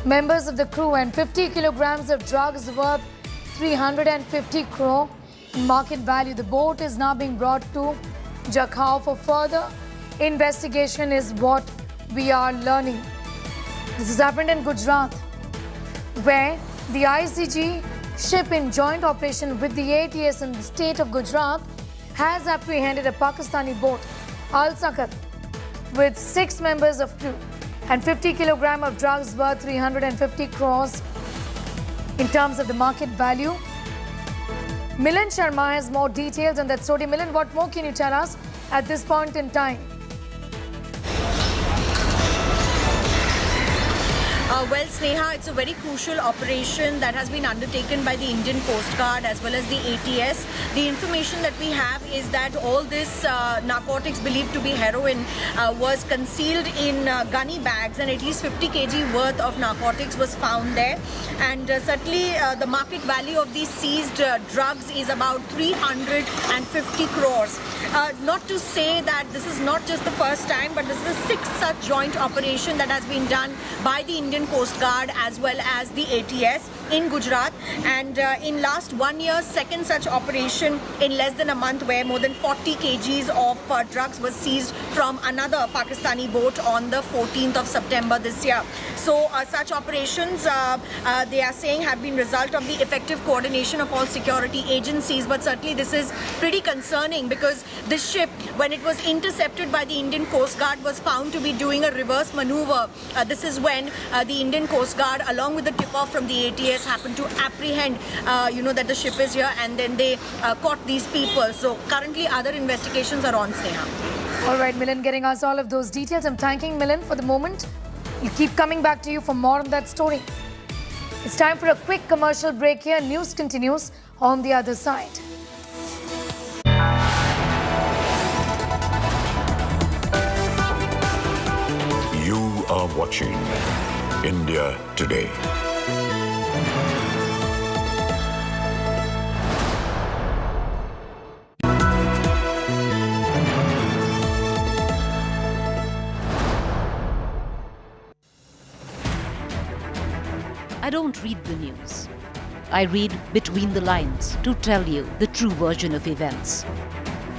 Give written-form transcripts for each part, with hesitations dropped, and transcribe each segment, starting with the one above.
members of the crew and 50 kilograms of drugs worth 350 crore in market value. The boat is now being brought to Jakhau for further investigation is what we are learning. This has happened in Gujarat, where the ICG ship in joint operation with the ATS in the state of Gujarat has apprehended a Pakistani boat, Al Sakat, with 6 members of crew and 50 kilograms of drugs worth 350 crores in terms of the market value. Milan Sharma has more details on that story. Milan, what more can you tell us at this point in time? Well, Sneha, it's a very crucial operation that has been undertaken by the Indian Coast Guard as well as the ATS. The information that we have is that all this narcotics believed to be heroin was concealed in gunny bags, and at least 50 kg worth of narcotics was found there. And certainly the market value of these seized drugs is about 350 crores. Not to say that this is not just the first time, but this is the 6th such joint operation that has been done by the Indian Coast Guard as well as the ATS in Gujarat, and in last 1 year, 2nd such operation in less than a month, where more than 40 kgs of drugs was seized from another Pakistani boat on the 14th of September this year. So such operations, they are saying, have been result of the effective coordination of all security agencies, but certainly this is pretty concerning because this ship, when it was intercepted by the Indian Coast Guard, was found to be doing a reverse maneuver. This is when the Indian Coast Guard, along with the tip-off from the ATS, happened to apprehend, that the ship is here, and then they caught these people. So currently other investigations are on, Sneha. All right, Milan, getting us all of those details. I'm thanking Milan for the moment. We'll keep coming back to you for more on that story. It's time for a quick commercial break here. News continues on the other side. You are watching India Today. I don't read the news. I read between the lines to tell you the true version of events,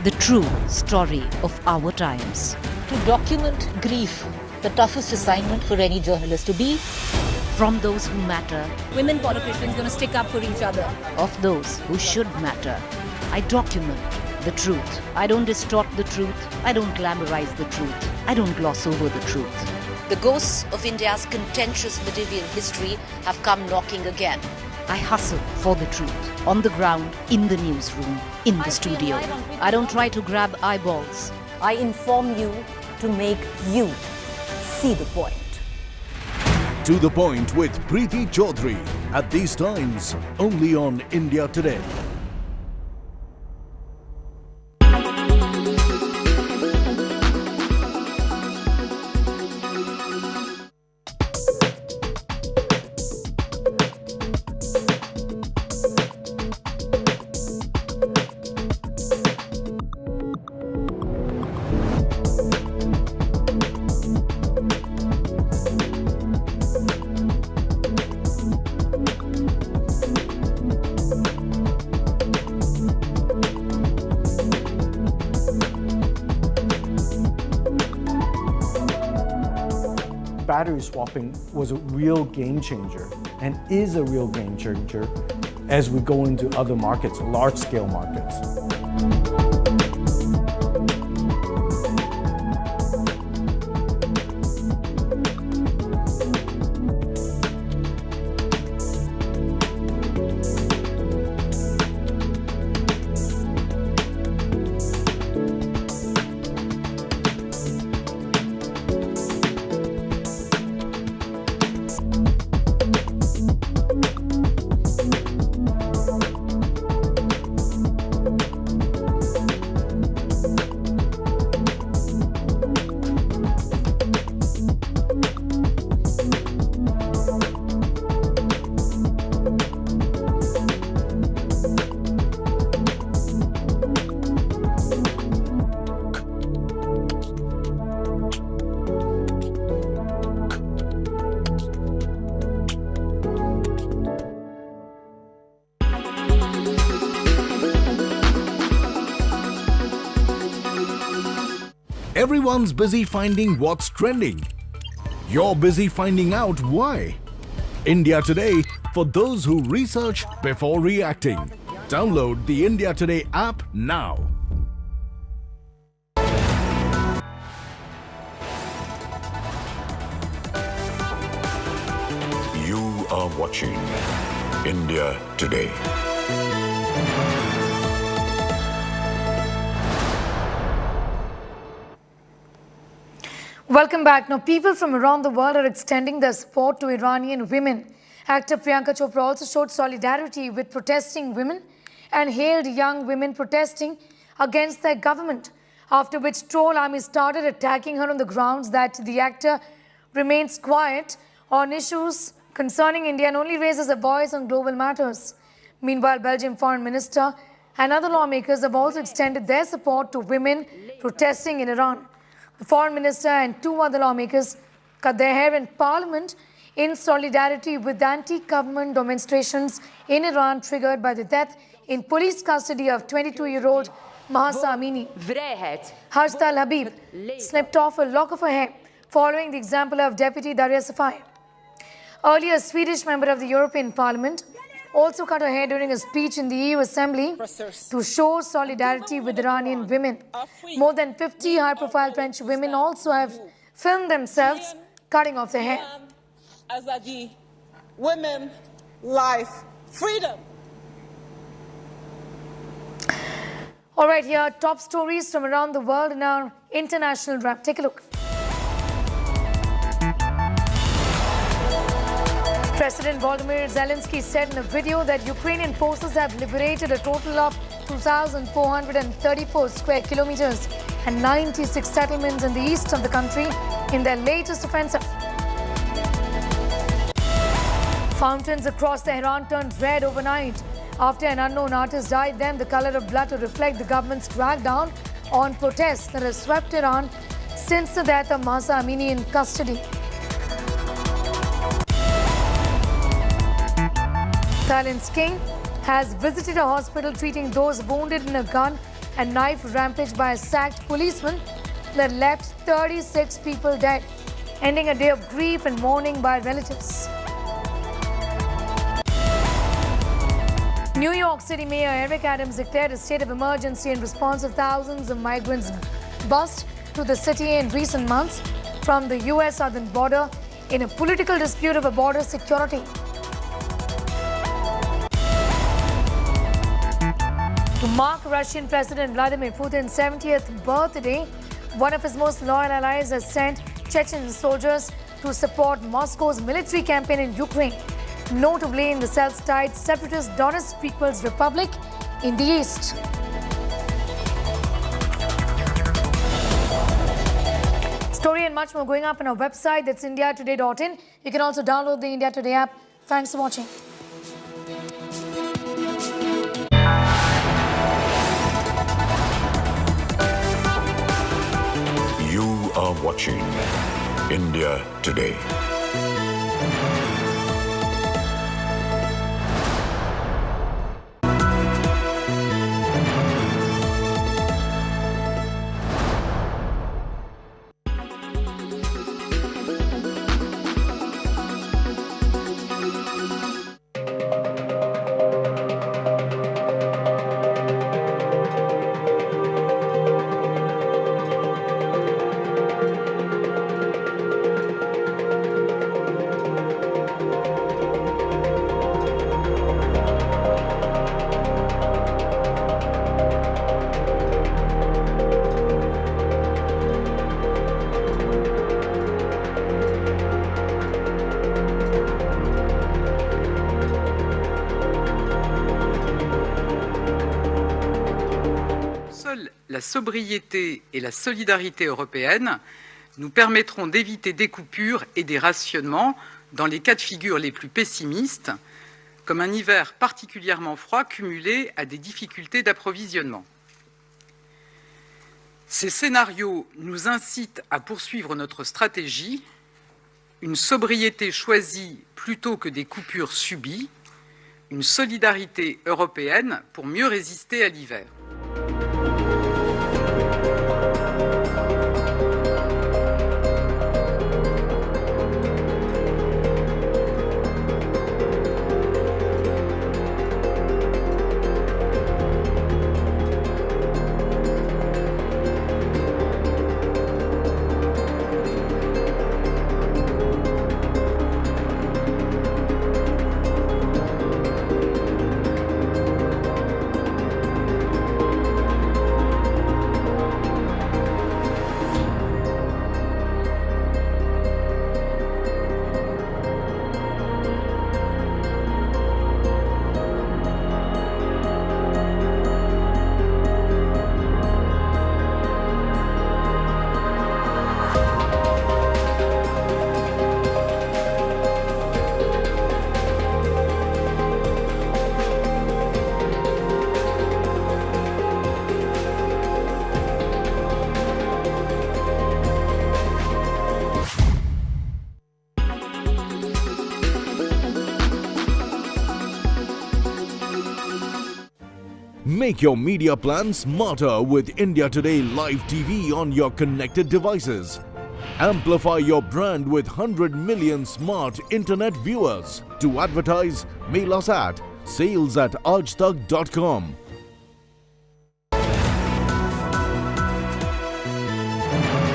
the true story of our times. To document grief, the toughest assignment for any journalist to be. From those who matter, women politicians going to stick up for each other. Of those who should matter, I document the truth. I don't distort the truth. I don't glamorize the truth. I don't gloss over the truth. The ghosts of India's contentious medieval history have come knocking again. I hustle for the truth, on the ground, in the newsroom, in the studio. I don't try to grab eyeballs. I inform you to make you see the point. To the Point with Preeti Chaudhary. At these times, only on India Today. Battery swapping was a real game changer and is a real game changer as we go into other markets, large-scale markets. Everyone's busy finding what's trending. You're busy finding out why. India Today, for those who research before reacting. Download the India Today app now. You are watching India Today. Welcome back. Now, people from around the world are extending their support to Iranian women. Actor Priyanka Chopra also showed solidarity with protesting women and hailed young women protesting against their government, after which troll army started attacking her on the grounds that the actor remains quiet on issues concerning India and only raises a voice on global matters. Meanwhile, Belgium Foreign Minister and other lawmakers have also extended their support to women protesting in Iran. The Foreign Minister and two other lawmakers cut their hair in Parliament in solidarity with anti-government demonstrations in Iran triggered by the death in police custody of 22-year-old Mahsa Amini. Hajt al-Habib snipped off a lock of her hair following the example of Deputy Daria Safai. Earlier, a Swedish member of the European Parliament also cut her hair during a speech in the EU Assembly to show solidarity with Iranian women. More than 50 high-profile French women also have filmed themselves cutting off their hair. Azadi, women, life, freedom. All right, here are top stories from around the world in our international wrap. Take a look. President Volodymyr Zelensky said in a video that Ukrainian forces have liberated a total of 2,434 square kilometers and 96 settlements in the east of the country in their latest offensive. Fountains across Tehran turned red overnight after an unknown artist died them the color of blood to reflect the government's crackdown on protests that has swept Iran since the death of Mahsa Amini in custody. Thailand's king has visited a hospital treating those wounded in a gun and knife rampage by a sacked policeman that left 36 people dead, ending a day of grief and mourning by relatives. New York City Mayor Eric Adams declared a state of emergency in response to thousands of migrants bust to the city in recent months from the U.S. southern border in a political dispute over border security. To mark Russian President Vladimir Putin's 70th birthday, one of his most loyal allies has sent Chechen soldiers to support Moscow's military campaign in Ukraine, notably in the self-styled separatist Donetsk People's Republic in the east. Story and much more going up on our website, that's indiatoday.in. You can also download the India Today app. Thanks for watching. You are watching India Today. La sobriété et la solidarité européenne nous permettront d'éviter des coupures et des rationnements dans les cas de figure les plus pessimistes, comme un hiver particulièrement froid cumulé à des difficultés d'approvisionnement. Ces scénarios nous incitent à poursuivre notre stratégie, une sobriété choisie plutôt que des coupures subies, une solidarité européenne pour mieux résister à l'hiver. Make your media plan smarter with India Today Live TV on your connected devices. Amplify your brand with 100 million smart internet viewers. To advertise, mail us at sales@aajtak.com.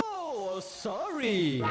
Oh, sorry.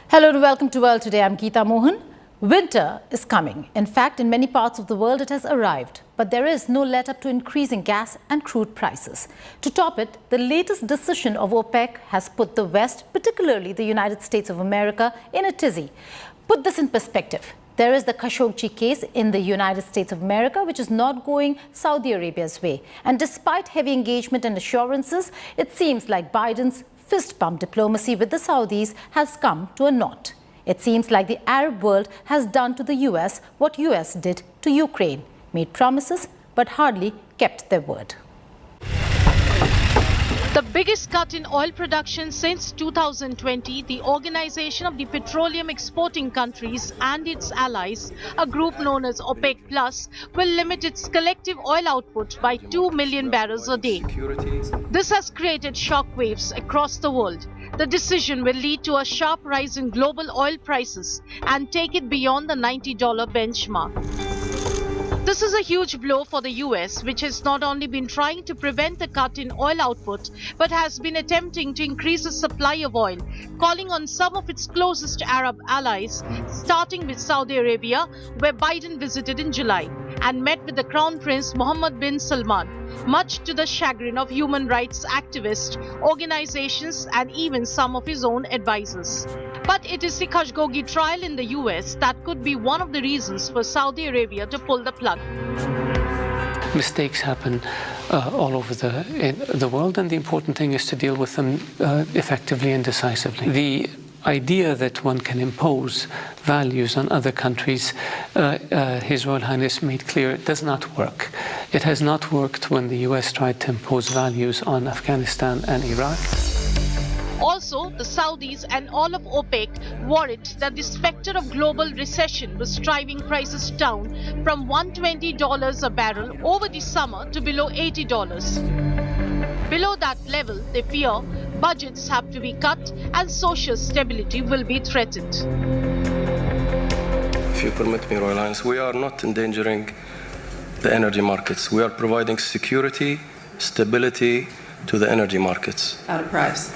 Hello and welcome to World Today. I'm Geeta Mohan. Winter is coming. In fact, in many parts of the world, it has arrived. But there is no let-up to increasing gas and crude prices. To top it, the latest decision of OPEC has put the West, particularly the United States of America, in a tizzy. Put this in perspective. There is the Khashoggi case in the United States of America, which is not going Saudi Arabia's way. And despite heavy engagement and assurances, it seems like Biden's fist bump diplomacy with the Saudis has come to a knot. It seems like the Arab world has done to the US what US did to Ukraine, made promises but hardly kept their word. The biggest cut in oil production since 2020, the Organization of the Petroleum Exporting Countries and its allies, a group known as OPEC Plus, will limit its collective oil output by 2 million barrels a day. This has created shockwaves across the world. The decision will lead to a sharp rise in global oil prices and take it beyond the $90 benchmark. This is a huge blow for the US, which has not only been trying to prevent the cut in oil output, but has been attempting to increase the supply of oil, calling on some of its closest Arab allies, starting with Saudi Arabia, where Biden visited in July and met with the Crown Prince Mohammed bin Salman, much to the chagrin of human rights activists, organizations, and even some of his own advisors. But it is the Khashoggi trial in the US that could be one of the reasons for Saudi Arabia to pull the plug. Mistakes happen all over the world, and the important thing is to deal with them effectively and decisively. The idea that one can impose values on other countries, His Royal Highness made clear, does not work. It has not worked when the US tried to impose values on Afghanistan and Iraq. Also, the Saudis and all of OPEC worried that the specter of global recession was driving prices down from $120 a barrel over the summer to below $80. Below that level, they fear budgets have to be cut and social stability will be threatened. If you permit me, Royal Highness, we are not endangering the energy markets. We are providing security, stability to the energy markets. At a price.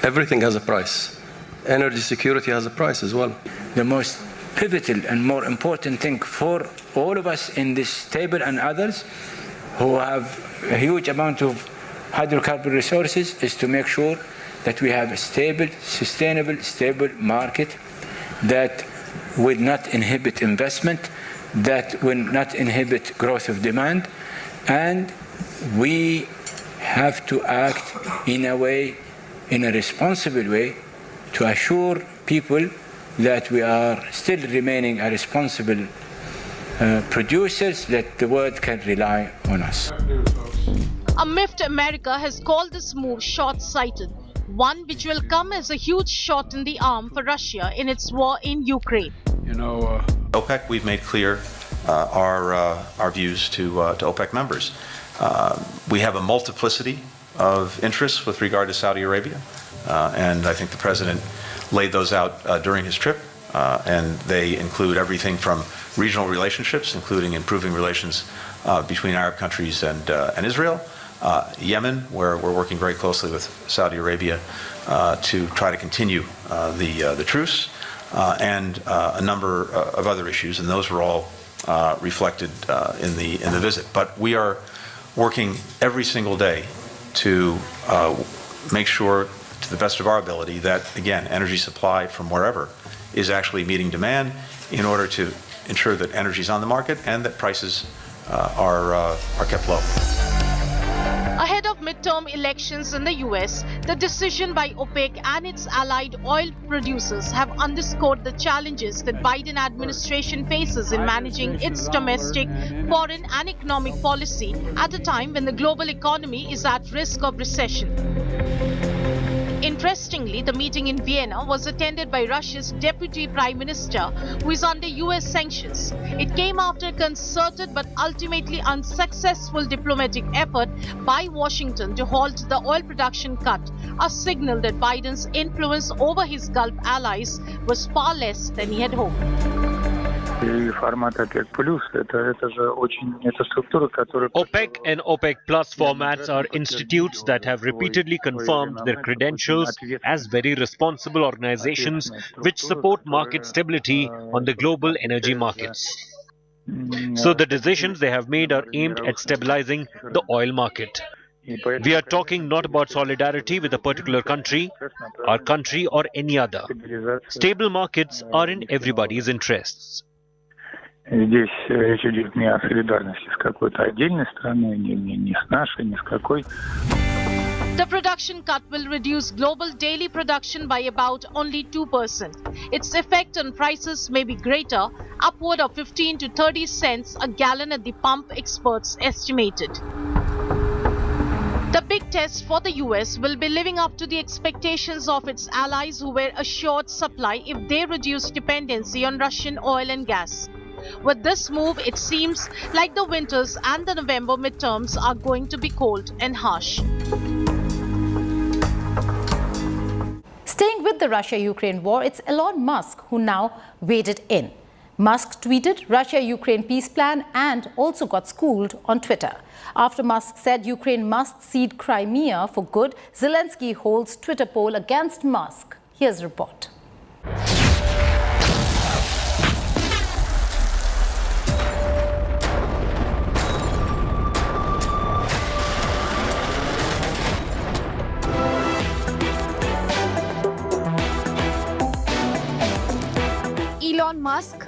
Everything has a price. Energy security has a price as well. The most pivotal and more important thing for all of us in this table and others who have a huge amount of hydrocarbon resources is to make sure that we have a stable, sustainable, stable market that will not inhibit investment, that will not inhibit growth of demand, and we have to act in a way, in a responsible way, to assure people that we are still remaining a responsible producers, that the world can rely on us. A miffed America has called this move short-sighted, one which will come as a huge shot in the arm for Russia in its war in Ukraine. OPEC, we've made clear our views to OPEC members. We have a multiplicity of interests with regard to Saudi Arabia, and I think the President laid those out during his trip, and they include everything from regional relationships, including improving relations between Arab countries and Israel, Yemen, where we're working very closely with Saudi Arabia to try to continue the truce, and a number of other issues, and those were all reflected in the visit. But we are working every single day to make sure, to the best of our ability, that, again, energy supply from wherever is actually meeting demand in order to ensure that energy is on the market and that prices are kept low. Ahead of midterm elections in the US, the decision by OPEC and its allied oil producers have underscored the challenges that Biden administration faces in managing its domestic, foreign and economic policy at a time when the global economy is at risk of recession. Interestingly, the meeting in Vienna was attended by Russia's Deputy Prime Minister, who is under US sanctions. It came after a concerted but ultimately unsuccessful diplomatic effort by Washington to halt the oil production cut, a signal that Biden's influence over his Gulf allies was far less than he had hoped. OPEC and OPEC Plus formats are institutes that have repeatedly confirmed their credentials as very responsible organizations which support market stability on the global energy markets. So the decisions they have made are aimed at stabilizing the oil market. We are talking not about solidarity with a particular country, our country or any other. Stable markets are in everybody's interests. Здесь речь идет не о солидарности с какой-то отдельной страной, не с нашей, ни с какой. The production cut will reduce global daily production by about only 2%. Its effect on prices may be greater, upward of 15 to 30 cents a gallon at the pump, experts estimated. The big test for the US will be living up to the expectations of its allies who were assured supply if they reduce dependency on Russian oil and gas. With this move, it seems like the winters and the November midterms are going to be cold and harsh. Staying with the Russia-Ukraine war, it's Elon Musk who now waded in. Musk tweeted Russia-Ukraine peace plan and also got schooled on Twitter. After Musk said Ukraine must cede Crimea for good, Zelensky holds Twitter poll against Musk. Here's a report. Elon Musk,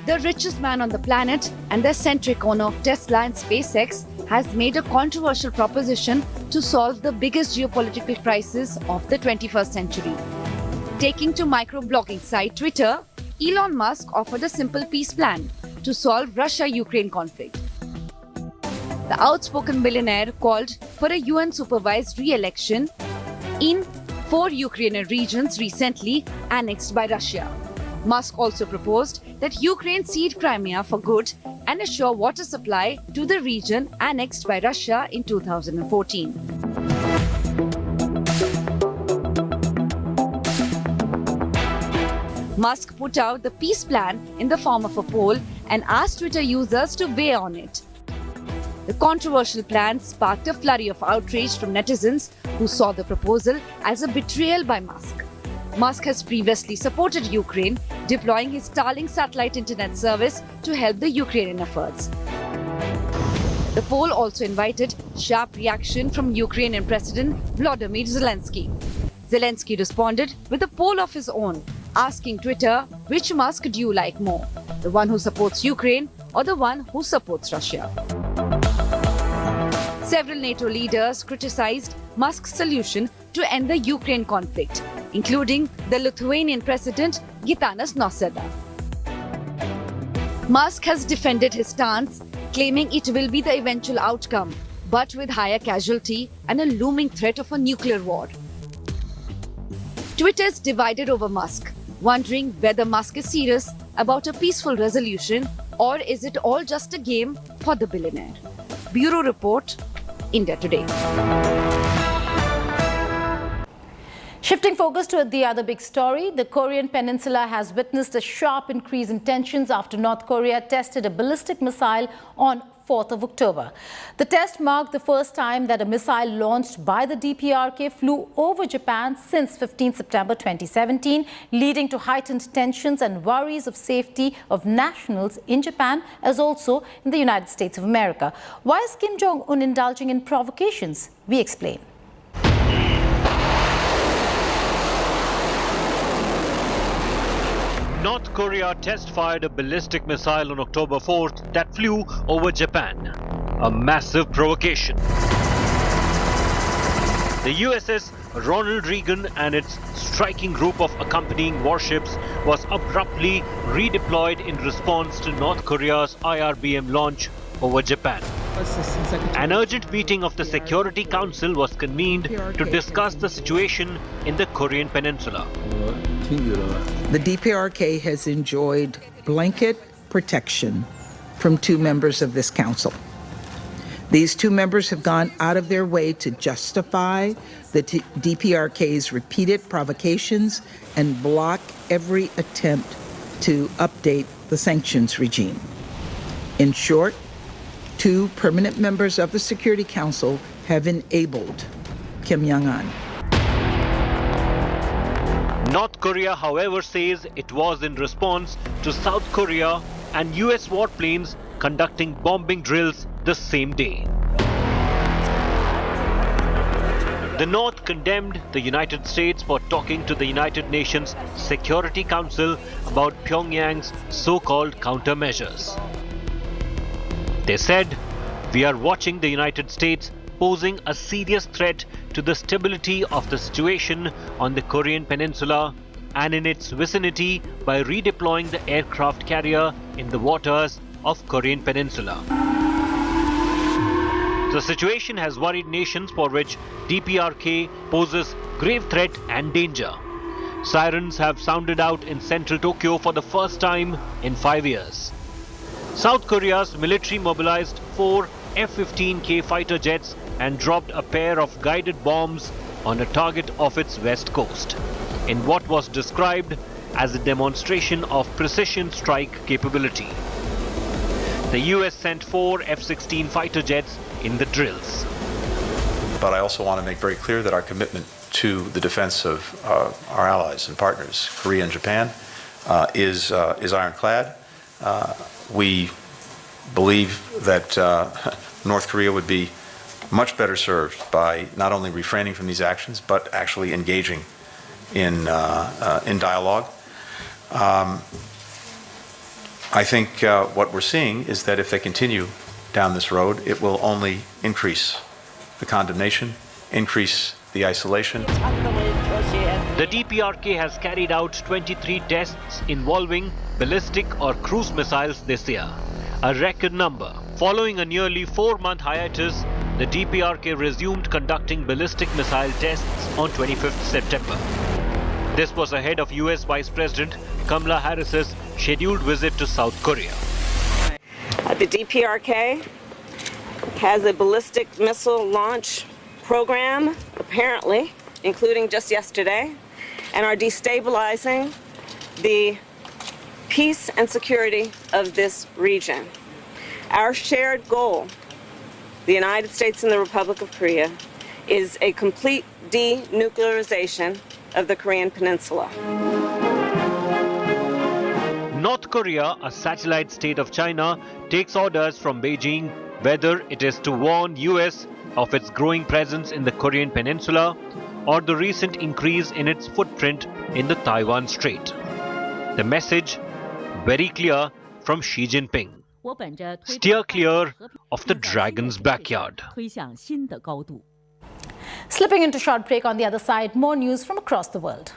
the richest man on the planet and the eccentric owner of Tesla and SpaceX, has made a controversial proposition to solve the biggest geopolitical crisis of the 21st century. Taking to microblogging site Twitter, Elon Musk offered a simple peace plan to solve Russia-Ukraine conflict. The outspoken billionaire called for a UN-supervised re-election in 4 Ukrainian regions recently annexed by Russia. Musk also proposed that Ukraine cede Crimea for good and assure water supply to the region annexed by Russia in 2014. Musk put out the peace plan in the form of a poll and asked Twitter users to weigh on it. The controversial plan sparked a flurry of outrage from netizens who saw the proposal as a betrayal by Musk. Musk has previously supported Ukraine, deploying his Starlink satellite internet service to help the Ukrainian efforts. The poll also invited sharp reaction from Ukrainian President Volodymyr Zelensky. Zelensky responded with a poll of his own, asking Twitter, which Musk do you like more? The one who supports Ukraine or the one who supports Russia? Several NATO leaders criticized Musk's solution to end the Ukraine conflict, including the Lithuanian President Gitanas Nausėda. Musk has defended his stance, claiming it will be the eventual outcome, but with higher casualty and a looming threat of a nuclear war. Twitter is divided over Musk, wondering whether Musk is serious about a peaceful resolution or is it all just a game for the billionaire. Bureau Report, India Today. Shifting focus to the other big story, the Korean Peninsula has witnessed a sharp increase in tensions after North Korea tested a ballistic missile on 4th of October. The test marked the first time that a missile launched by the DPRK flew over Japan since 15 September 2017, leading to heightened tensions and worries of safety of nationals in Japan as also in the United States of America. Why is Kim Jong-un indulging in provocations? We explain. North Korea test-fired a ballistic missile on October 4th that flew over Japan. A massive provocation. The USS Ronald Reagan and its striking group of accompanying warships was abruptly redeployed in response to North Korea's IRBM launch over Japan. An urgent meeting of the Security Council was convened to discuss the situation in the Korean Peninsula. The DPRK has enjoyed blanket protection from 2 members of this council. These 2 members have gone out of their way to justify the DPRK's repeated provocations and block every attempt to update the sanctions regime. In short, 2 permanent members of the Security Council have enabled Kim Jong-un. North Korea, however, says it was in response to South Korea and US warplanes conducting bombing drills the same day. The North condemned the United States for talking to the United Nations Security Council about Pyongyang's so-called countermeasures. They said, "We are watching the United States posing a serious threat to the stability of the situation on the Korean Peninsula and in its vicinity by redeploying the aircraft carrier in the waters of Korean Peninsula." The situation has worried nations for which DPRK poses grave threat and danger. Sirens have sounded out in central Tokyo for the first time in 5 years. South Korea's military mobilized 4 F-15K fighter jets and dropped a pair of guided bombs on a target off its west coast, in what was described as a demonstration of precision strike capability. The US sent 4 F-16 fighter jets in the drills. But I also want to make very clear that our commitment to the defense of our allies and partners, Korea and Japan, is ironclad. We believe that North Korea would be much better served by not only refraining from these actions, but actually engaging in dialogue. I think what we're seeing is that if they continue down this road, it will only increase the condemnation, increase the isolation. The DPRK has carried out 23 tests involving ballistic or cruise missiles this year, a record number. Following a nearly 4-month hiatus, the DPRK resumed conducting ballistic missile tests on 25th September. This was ahead of US Vice President Kamala Harris's scheduled visit to South Korea. The DPRK has a ballistic missile launch program, apparently, including just yesterday, and are destabilizing the peace and security of this region. Our shared goal, the United States and the Republic of Korea, is a complete denuclearization of the Korean Peninsula. North Korea, a satellite state of China, takes orders from Beijing whether it is to warn US of its growing presence in the Korean peninsula or the recent increase in its footprint in the Taiwan Strait. The message very clear from Xi Jinping. Steer clear of the dragon's backyard. Slipping into short break. On the other side, more news from across the world.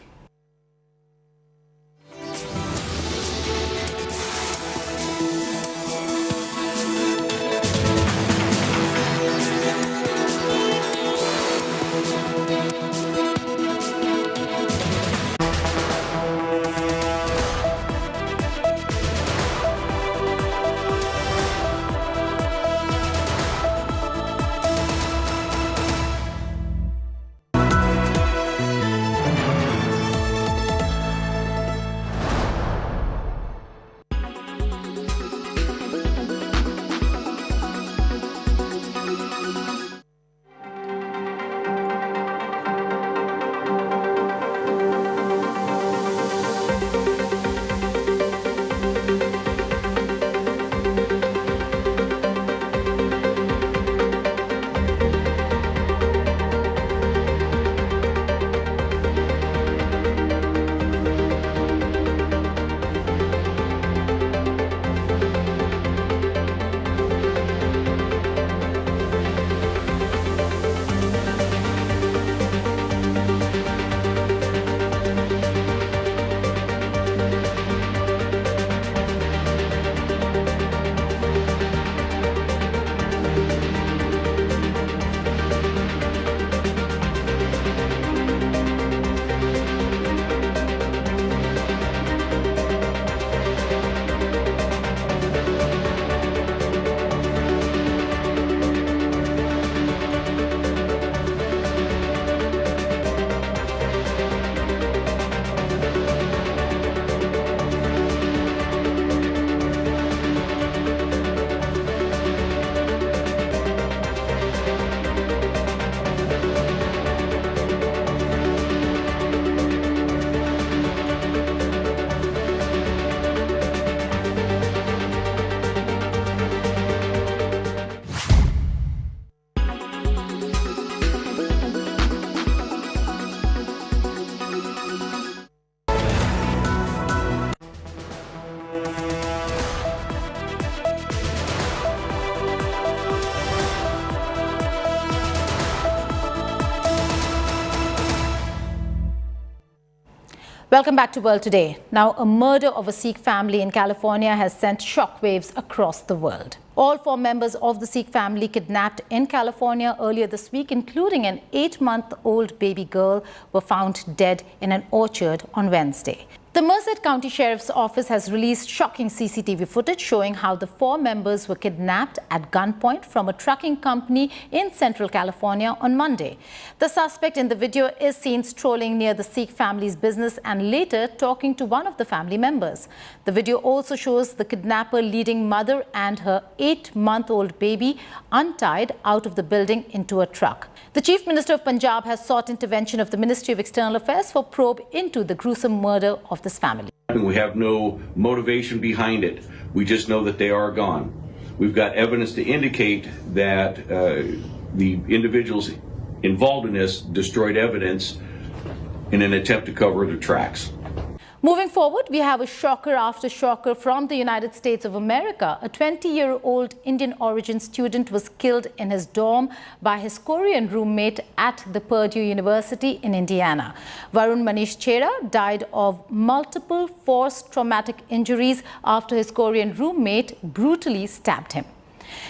Welcome back to World Today. Now, a murder of a Sikh family in California has sent shockwaves across the world. All 4 members of the Sikh family kidnapped in California earlier this week, including an 8-month-old baby girl, were found dead in an orchard on Wednesday. The Merced County Sheriff's Office has released shocking CCTV footage showing how the 4 members were kidnapped at gunpoint from a trucking company in Central California on Monday. The suspect in the video is seen strolling near the Sikh family's business and later talking to one of the family members. The video also shows the kidnapper leading mother and her 8-month-old baby untied out of the building into a truck. The Chief Minister of Punjab has sought intervention of the Ministry of External Affairs for probe into the gruesome murder of this family. We have no motivation behind it. We just know that they are gone. We've got evidence to indicate that the individuals involved in this destroyed evidence in an attempt to cover the tracks. Moving forward, we have a shocker after shocker from the United States of America. A 20-year-old Indian origin student was killed in his dorm by his Korean roommate at the Purdue University in Indiana. Varun Manish Chera died of multiple forced traumatic injuries after his Korean roommate brutally stabbed him.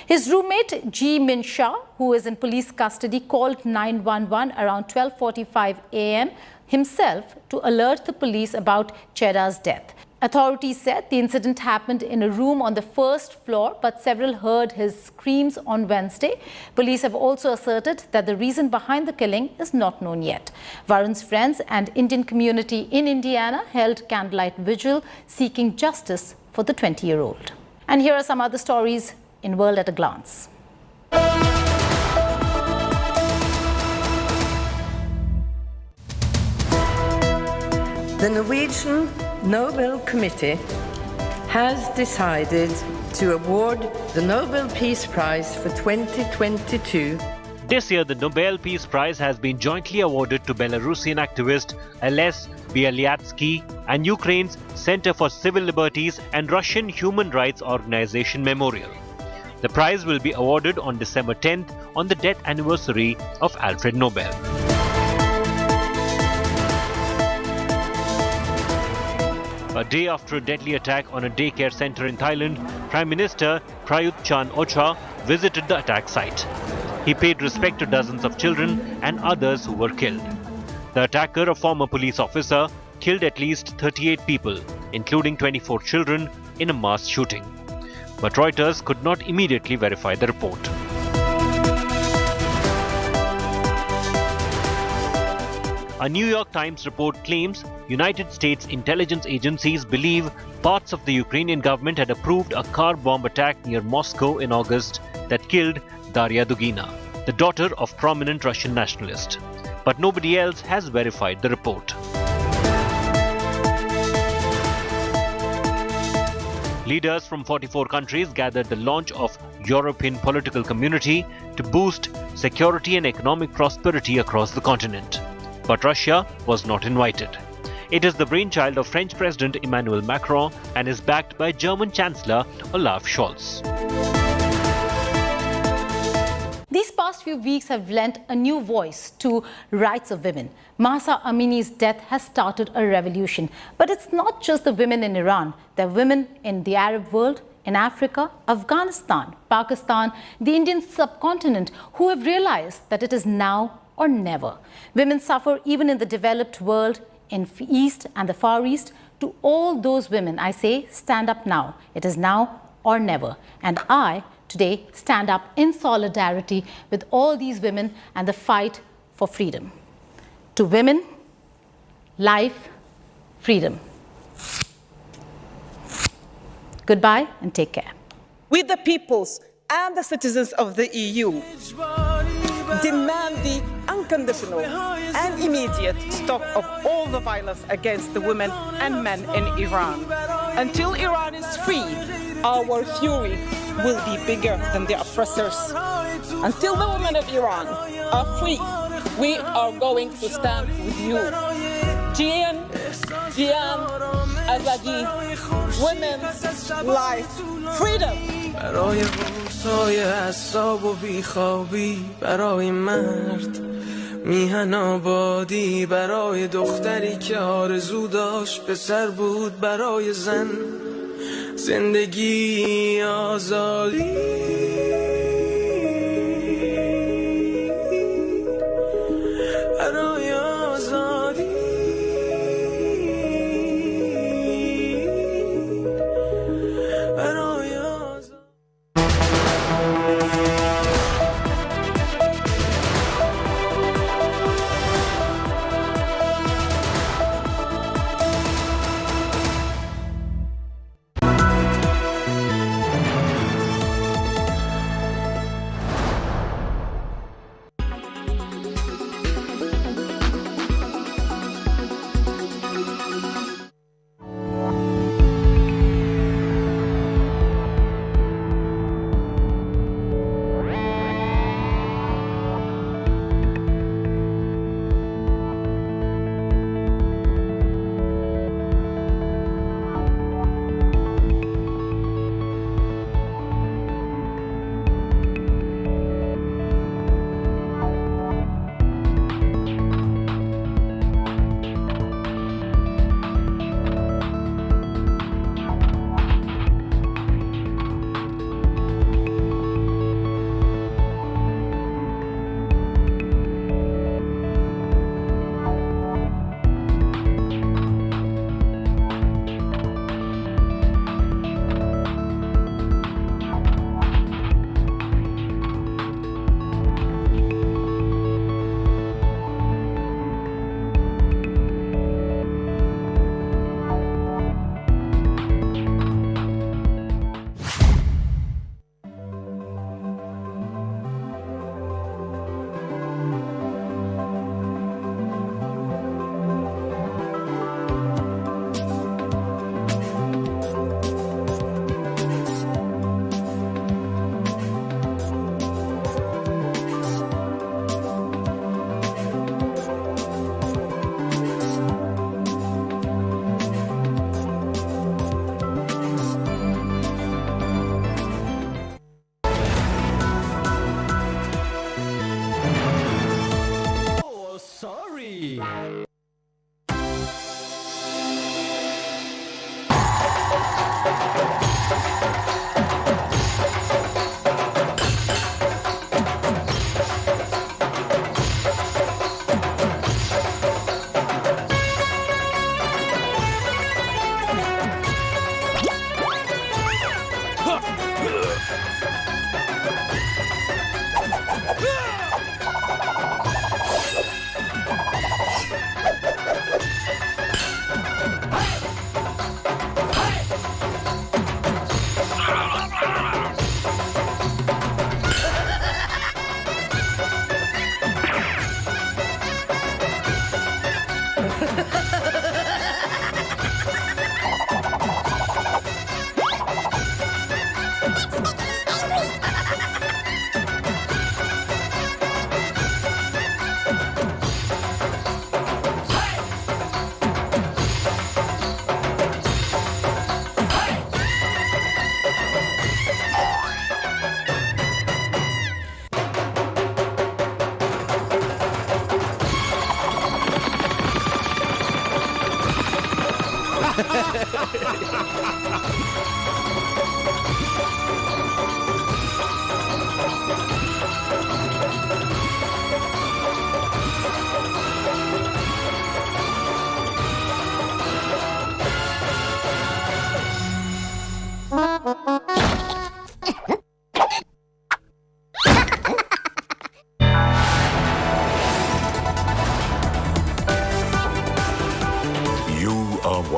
His roommate, Ji Min Shah, who is in police custody, called 911 around 12:45 a.m. himself to alert the police about Chera's death. Authorities said the incident happened in a room on the first floor, but several heard his screams on Wednesday. Police have also asserted that the reason behind the killing is not known yet. Varun's friends and Indian community in Indiana held candlelight vigil seeking justice for the 20-year-old. And here are some other stories in World at a Glance. The Norwegian Nobel Committee has decided to award the Nobel Peace Prize for 2022. This year, the Nobel Peace Prize has been jointly awarded to Belarusian activist Ales Bialyatsky and Ukraine's Center for Civil Liberties and Russian Human Rights Organization Memorial. The prize will be awarded on December 10th on the death anniversary of Alfred Nobel. A day after a deadly attack on a daycare center in Thailand, Prime Minister Prayut Chan-o-cha visited the attack site. He paid respect to dozens of children and others who were killed. The attacker, a former police officer, killed at least 38 people, including 24 children, in a mass shooting. But Reuters could not immediately verify the report. A New York Times report claims United States intelligence agencies believe parts of the Ukrainian government had approved a car bomb attack near Moscow in August that killed Daria Dugina, the daughter of prominent Russian nationalist. But nobody else has verified the report. Leaders from 44 countries gathered the launch of European Political Community to boost security and economic prosperity across the continent. But Russia was not invited. It is the brainchild of French President Emmanuel Macron and is backed by German Chancellor Olaf Scholz. These past few weeks have lent a new voice to rights of women. Mahsa Amini's death has started a revolution. But it's not just the women in Iran. There are women in the Arab world, in Africa, Afghanistan, Pakistan, the Indian subcontinent who have realized that it is now or never. Women suffer even in the developed world, in East and the Far East. To all those women, I say, stand up now. It is now or never. And I, today, stand up in solidarity with all these women and the fight for freedom. To women, life, freedom. Goodbye and take care. We, the peoples and the citizens of the EU, demand the unconditional and immediate stop of all the violence against the women and men in Iran. Until Iran is free, our fury will be bigger than the oppressors. Until the women of Iran are free, we are going to stand with you. Jian, Azadi, women, life, freedom. برای روزهای عصاب و بیخوابی، برای مرد میهن آبادی، برای دختری که آرزو داشت پسر بود، برای زن زندگی آزادی. برای آزادی.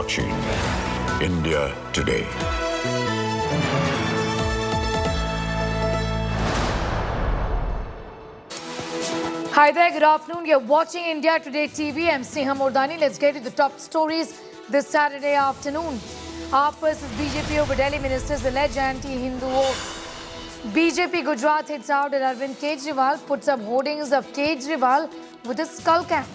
watching India Today. Hi there, good afternoon. You're watching India Today TV. I'm Sneha Mordani. Let's get to the top stories this Saturday afternoon. AAP versus BJP over Delhi ministers allege anti-Hindu vote. BJP Gujarat hits out at Arvind Kejriwal, puts up hoardings of Kejriwal with a skull cap.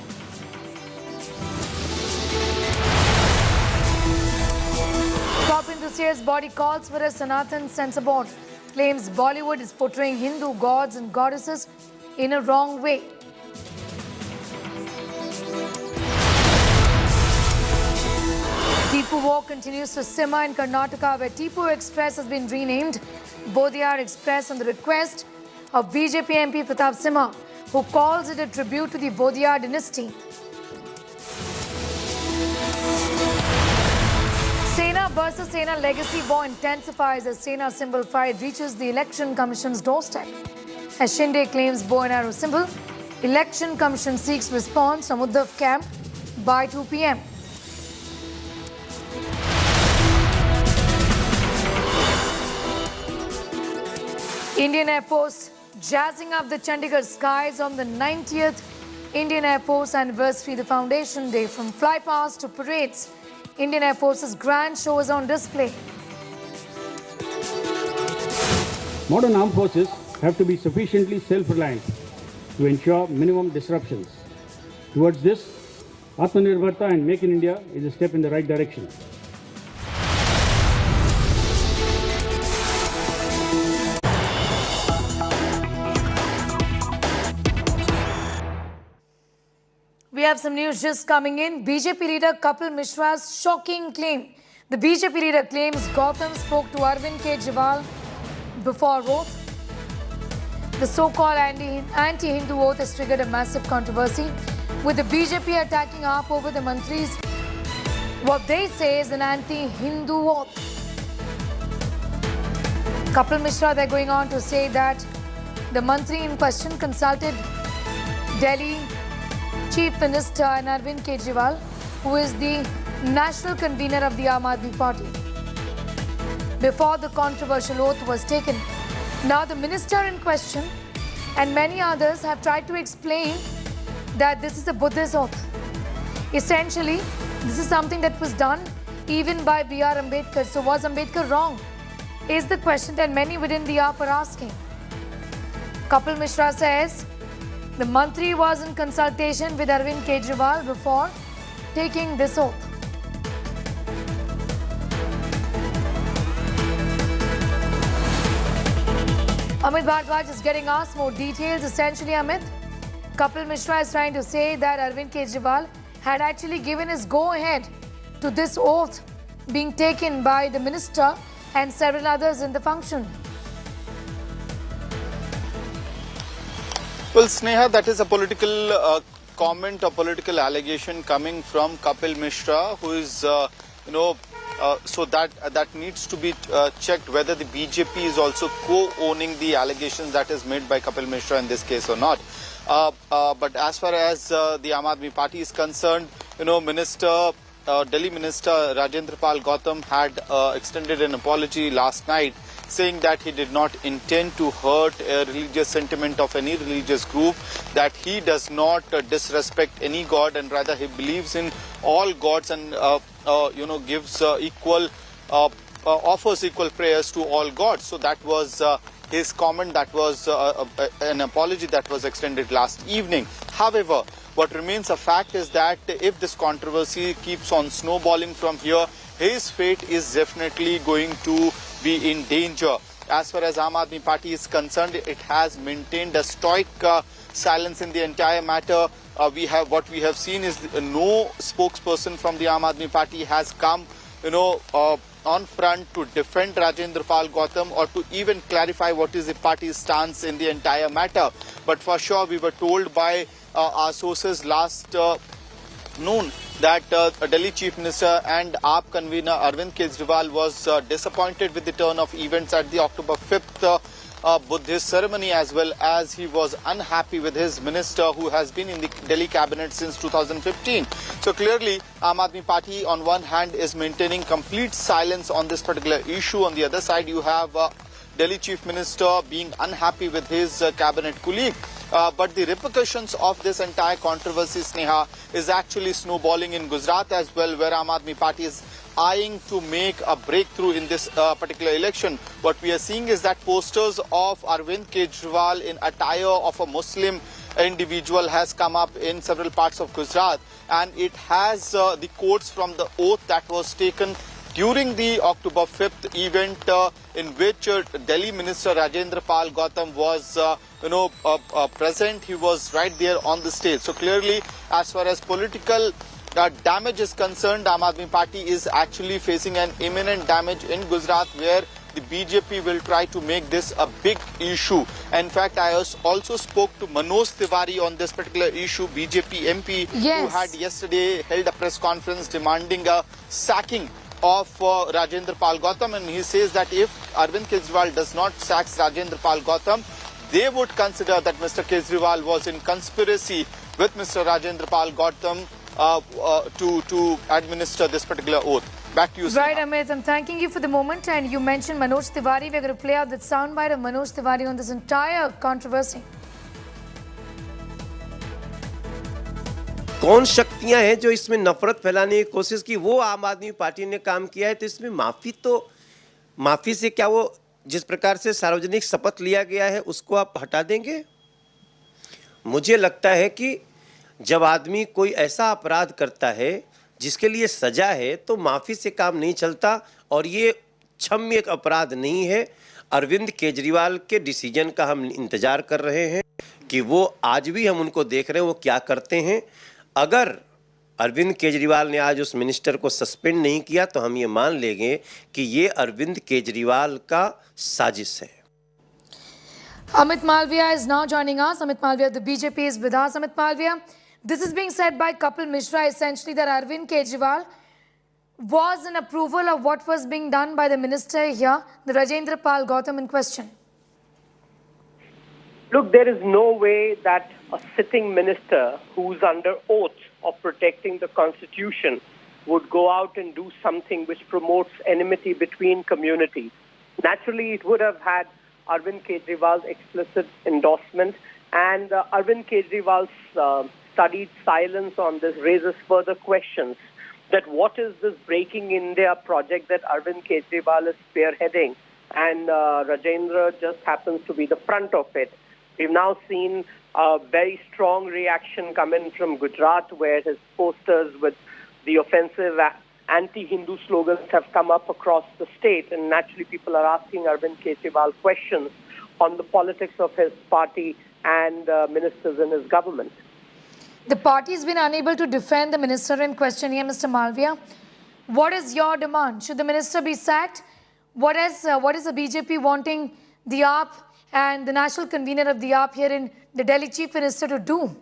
Gautam Dussehra's body calls for a Sanatan censor board. Claims Bollywood is portraying Hindu gods and goddesses in a wrong way. Tipu war continues to simmer in Karnataka, where Tipu Express has been renamed Bodiyar Express on the request of BJP MP Pratap Simha, who calls it a tribute to the Bodiyar dynasty. Sena versus Sena legacy war intensifies as Sena symbol fight reaches the Election Commission's doorstep. As Shinde claims bow and arrow symbol, Election Commission seeks response from Uddhav camp by 2 p.m. Indian Air Force jazzing up the Chandigarh skies on the 90th Indian Air Force anniversary, the Foundation Day. From flypast to parades, Indian Air Force's grand show is on display. Modern armed forces have to be sufficiently self-reliant to ensure minimum disruptions. Towards this, Atmanirbharta and Make in India is a step in the right direction. We have some news just coming in. BJP leader Kapil Mishra's shocking claim. The BJP leader claims Gautam spoke to Arvind Kejriwal before oath. The so-called anti-Hindu oath has triggered a massive controversy, with the BJP attacking AAP over the mantris. What they say is an anti-Hindu oath. Kapil Mishra, they're going on to say that the mantri in question consulted Delhi Chief Minister and Arvind Kejriwal, who is the national convener of the Aam Aadmi Party, before the controversial oath was taken. Now the minister in question and many others have tried to explain that this is a Buddhist oath. Essentially, this is something that was done even by B.R. Ambedkar. So was Ambedkar wrong? Is the question that many within the AAP are asking. Kapil Mishra says the mantri was in consultation with Arvind Kejriwal before taking this oath. Amit Bhardwaj is getting asked more details. Essentially, Amit, Kapil Mishra is trying to say that Arvind Kejriwal had actually given his go-ahead to this oath being taken by the minister and several others in the function. Well, Sneha, that is a political comment, a political allegation coming from Kapil Mishra, who is, so that needs to be checked whether the BJP is also co-owning the allegations that is made by Kapil Mishra in this case or not. But as far as the Aam Aadmi Party is concerned, Delhi Minister Rajendra Gautam had extended an apology last night, saying that he did not intend to hurt a religious sentiment of any religious group, that he does not disrespect any god, and rather he believes in all gods and gives offers equal prayers to all gods. So that was his comment. That was an apology that was extended last evening. However, what remains a fact is that if this controversy keeps on snowballing from here, his fate is definitely going to be in danger. As far as Aam Aadmi Party is concerned, it has maintained a stoic silence in the entire matter. What we have seen is no spokesperson from the Aam Aadmi Party has come, on front to defend Rajendra Gautam or to even clarify what is the party's stance in the entire matter. But for sure, we were told by our sources last noon that Delhi Chief Minister and AAP convener Arvind Kejriwal was disappointed with the turn of events at the October 5th Buddhist ceremony, as well as he was unhappy with his minister who has been in the Delhi cabinet since 2015. So clearly, Aam Aadmi Party on one hand is maintaining complete silence on this particular issue. On the other side, you have Delhi Chief Minister being unhappy with his cabinet colleague. But the repercussions of this entire controversy, Sneha, is actually snowballing in Gujarat as well, where Aam Aadmi Party is eyeing to make a breakthrough in this particular election. What we are seeing is that posters of Arvind Kejriwal in attire of a Muslim individual has come up in several parts of Gujarat, and it has the quotes from the oath that was taken during the October 5th event in which Delhi Minister Rajendra Gautam was present. He was right there on the stage. So clearly, as far as political damage is concerned, Aam Aadmi Party is actually facing an imminent damage in Gujarat, where the BJP will try to make this a big issue. In fact, I also spoke to Manoj Tiwari on this particular issue, BJP MP, who had yesterday held a press conference demanding a sacking of Rajendra Gautam, and he says that if Arvind Kejriwal does not sack Rajendra Gautam, they would consider that Mr. Kejriwal was in conspiracy with Mr. Rajendra Gautam to administer this particular oath. Back to you, Sneha. Right, Amit, I'm thanking you for the moment, and you mentioned Manoj Tiwari. We're going to play out that soundbite of Manoj Tiwari on this entire controversy. कौन शक्तियां हैं जो इसमें नफरत फैलाने की कोशिश की, वो आम आदमी पार्टी ने काम किया है। तो इसमें माफी से क्या, वो जिस प्रकार से सार्वजनिक शपथ लिया गया है उसको आप हटा देंगे? मुझे लगता है कि जब आदमी कोई ऐसा अपराध करता है जिसके लिए सजा है, तो माफी से काम नहीं चलता, और ये क्षम्य अपराध नहीं है। अरविंद केजरीवाल के डिसीजन का हम इंतजार कर रहे हैं कि वो, आज भी हम उनको देख रहे हैं वो क्या करते हैं। अगर अरविंद केजरीवाल ने आज उस मिनिस्टर को सस्पेंड नहीं किया, तो हम ये मान लेंगे कि ये अरविंद केजरीवाल का साजिश है। Amit Malviya is now joining us. Amit Malviya, the BJP is with us. Amit Malviya, this is being said by Kapil Mishra, essentially that Arvind Kejriwal was in approval of what was being done by the minister here, the Rajendra Gautam in question. Look, there is no way that a sitting minister who's under oath of protecting the Constitution would go out and do something which promotes enmity between communities. Naturally, it would have had Arvind Kejriwal's explicit endorsement, and Arvind Kejriwal's studied silence on this raises further questions that what is this Breaking India project that Arvind Kejriwal is spearheading, and Rajendra just happens to be the front of it. We've now seen a very strong reaction come in from Gujarat, where his posters with the offensive anti-Hindu slogans have come up across the state, and naturally people are asking Arvind Kejriwal questions on the politics of his party and ministers in his government. The party has been unable to defend the minister in question here, Mr. Malviya. What is your demand? Should the minister be sacked? What is the BJP wanting the AAP and the national convener of the AAP here in the Delhi Chief Minister to do?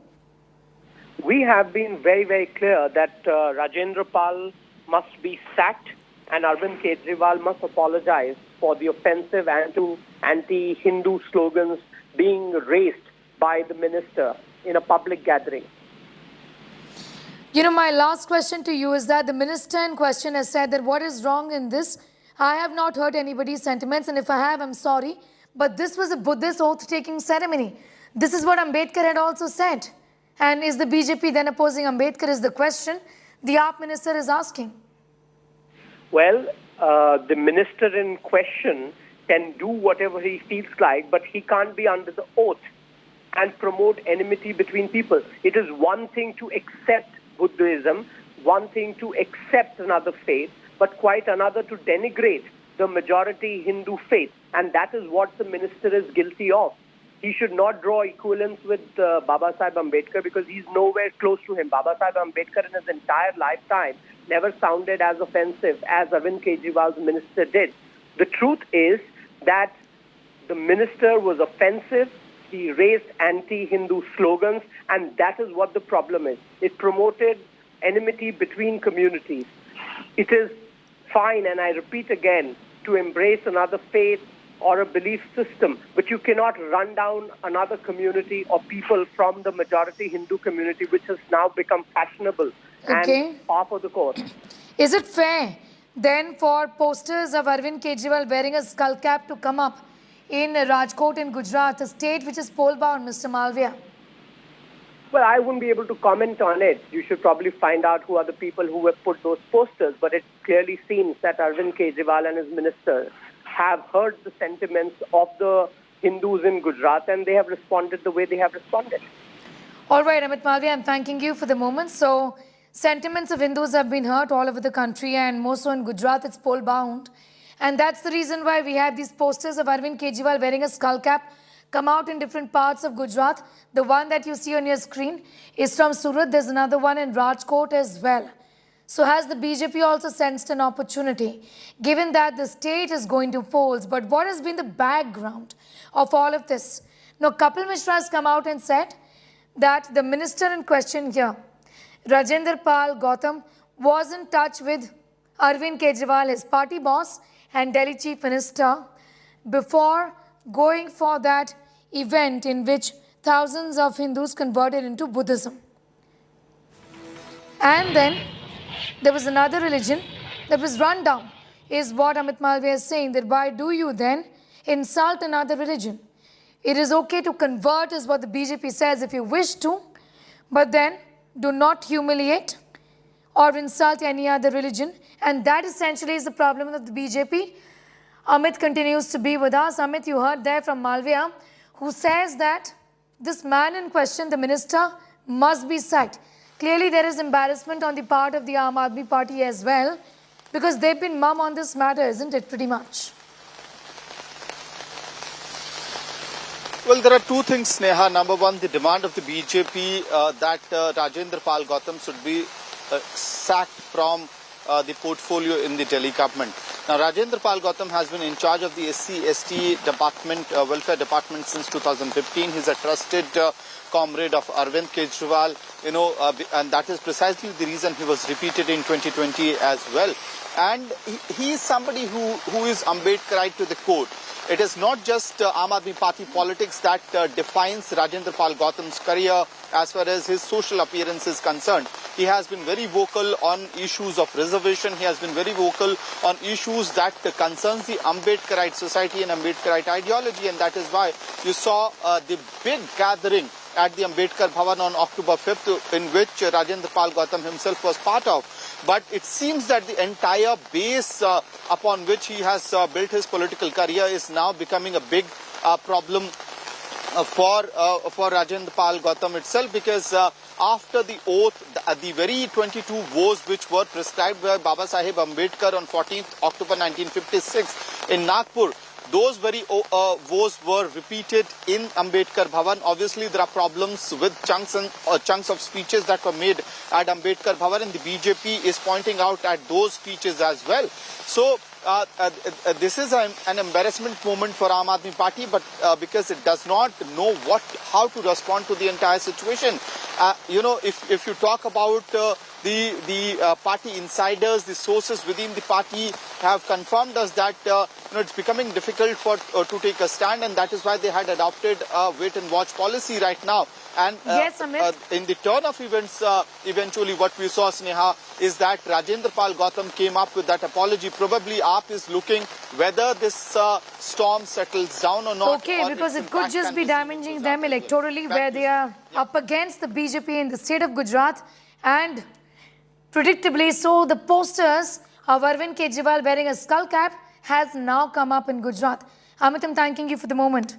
We have been very, very clear that Rajendra Pal must be sacked, and Arvind Kejriwal must apologize for the offensive anti-Hindu slogans being raised by the minister in a public gathering. You know, my last question to you is that the minister in question has said that what is wrong in this? I have not heard anybody's sentiments, and if I have, I'm sorry. But this was a Buddhist oath-taking ceremony. This is what Ambedkar had also said. And is the BJP then opposing Ambedkar is the question the AAP minister is asking. Well, the minister in question can do whatever he feels like, but he can't be under the oath and promote enmity between people. It is one thing to accept Buddhism, one thing to accept another faith, but quite another to denigrate the majority Hindu faith. And that is what the minister is guilty of. He should not draw equivalence with Baba Sahib Ambedkar because he's nowhere close to him. Baba Sahib Ambedkar in his entire lifetime never sounded as offensive as Arvind Kejriwal's minister did. The truth is that the minister was offensive. He raised anti-Hindu slogans, and that is what the problem is. It promoted enmity between communities. It is fine, and I repeat again, to embrace another faith or a belief system, but you cannot run down another community or people from the majority Hindu community, which has now become fashionable Okay. and par for the course. Is it fair then for posters of Arvind Kejriwal wearing a skull cap to come up in Rajkot in Gujarat, a state which is poll-bound, Mr. Malviya? Well, I wouldn't be able to comment on it. You should probably find out who are the people who have put those posters. But it clearly seems that Arvind Kejriwal and his ministers have heard the sentiments of the Hindus in Gujarat and they have responded the way they have responded. All right, Amit Malviya, I'm thanking you for the moment. So, sentiments of Hindus have been heard all over the country and more so in Gujarat, it's poll-bound. And that's the reason why we have these posters of Arvind Kejriwal wearing a skull cap come out in different parts of Gujarat. The one that you see on your screen is from Surat. There's another one in Rajkot as well. So has the BJP also sensed an opportunity, given that the state is going to polls? But what has been the background of all of this? Now, Kapil Mishra has come out and said that the minister in question here, Rajendra Gautam, was in touch with Arvind Kejriwal, his party boss and Delhi Chief Minister, before going for that event in which thousands of Hindus converted into Buddhism. And then there was another religion that was run down, is what Amit Malviya is saying, that why do you then insult another religion? It is okay to convert, is what the BJP says, if you wish to, but then do not humiliate or insult any other religion. And that essentially is the problem of the BJP. Amit continues to be with us. Amit, you heard there from Malviya, who says that this man in question, the minister, must be sacked. Clearly, there is embarrassment on the part of the Aam Aadmi Party as well, because they've been mum on this matter, isn't it, pretty much? Well, there are two things, Sneha. Number one, the demand of the BJP that Rajendra Gautam should be sacked from the portfolio in the Delhi government. Now, Rajendra Gautam has been in charge of the SC/ST department, welfare department since 2015. He's a trusted comrade of Arvind Kejriwal, and that is precisely the reason he was repeated in 2020 as well. And he is somebody who is Ambedkarite to the core. It is not just Aam Aadmi Party politics that defines Rajendra Gautam's career as far as his social appearance is concerned. He has been very vocal on issues of reservation. He has been very vocal on issues that concerns the Ambedkarite society and Ambedkarite ideology, and that is why you saw the big gathering at the Ambedkar Bhavan on October 5th, in which Rajendra Gautam himself was part of. But it seems that the entire base upon which he has built his political career is now becoming a big problem for Rajendra Gautam itself, because after the oath, the very 22 vows which were prescribed by Baba Saheb Ambedkar on 14th October 1956 in Nagpur, those very vows were repeated in Ambedkar Bhavan. Obviously, there are problems with chunks of speeches that were made at Ambedkar Bhavan, and the BJP is pointing out at those speeches as well. So, this is an embarrassment moment for Aam Aadmi Party, but because it does not know how to respond to the entire situation. If you talk about the party insiders, the sources within the party have confirmed us that it's becoming difficult to take a stand, and that is why they had adopted a wait and watch policy right now. And yes, in the turn of events, eventually what we saw, Sneha, is that Rajendra Gautam came up with that apology. Probably AAP is looking whether this storm settles down or not. Okay, because it could just be damaging them electorally, where they are up against the BJP in the state of Gujarat. And predictably so, the posters of Arvind Kejriwal wearing a skull cap has now come up in Gujarat. Amit, I'm thanking you for the moment.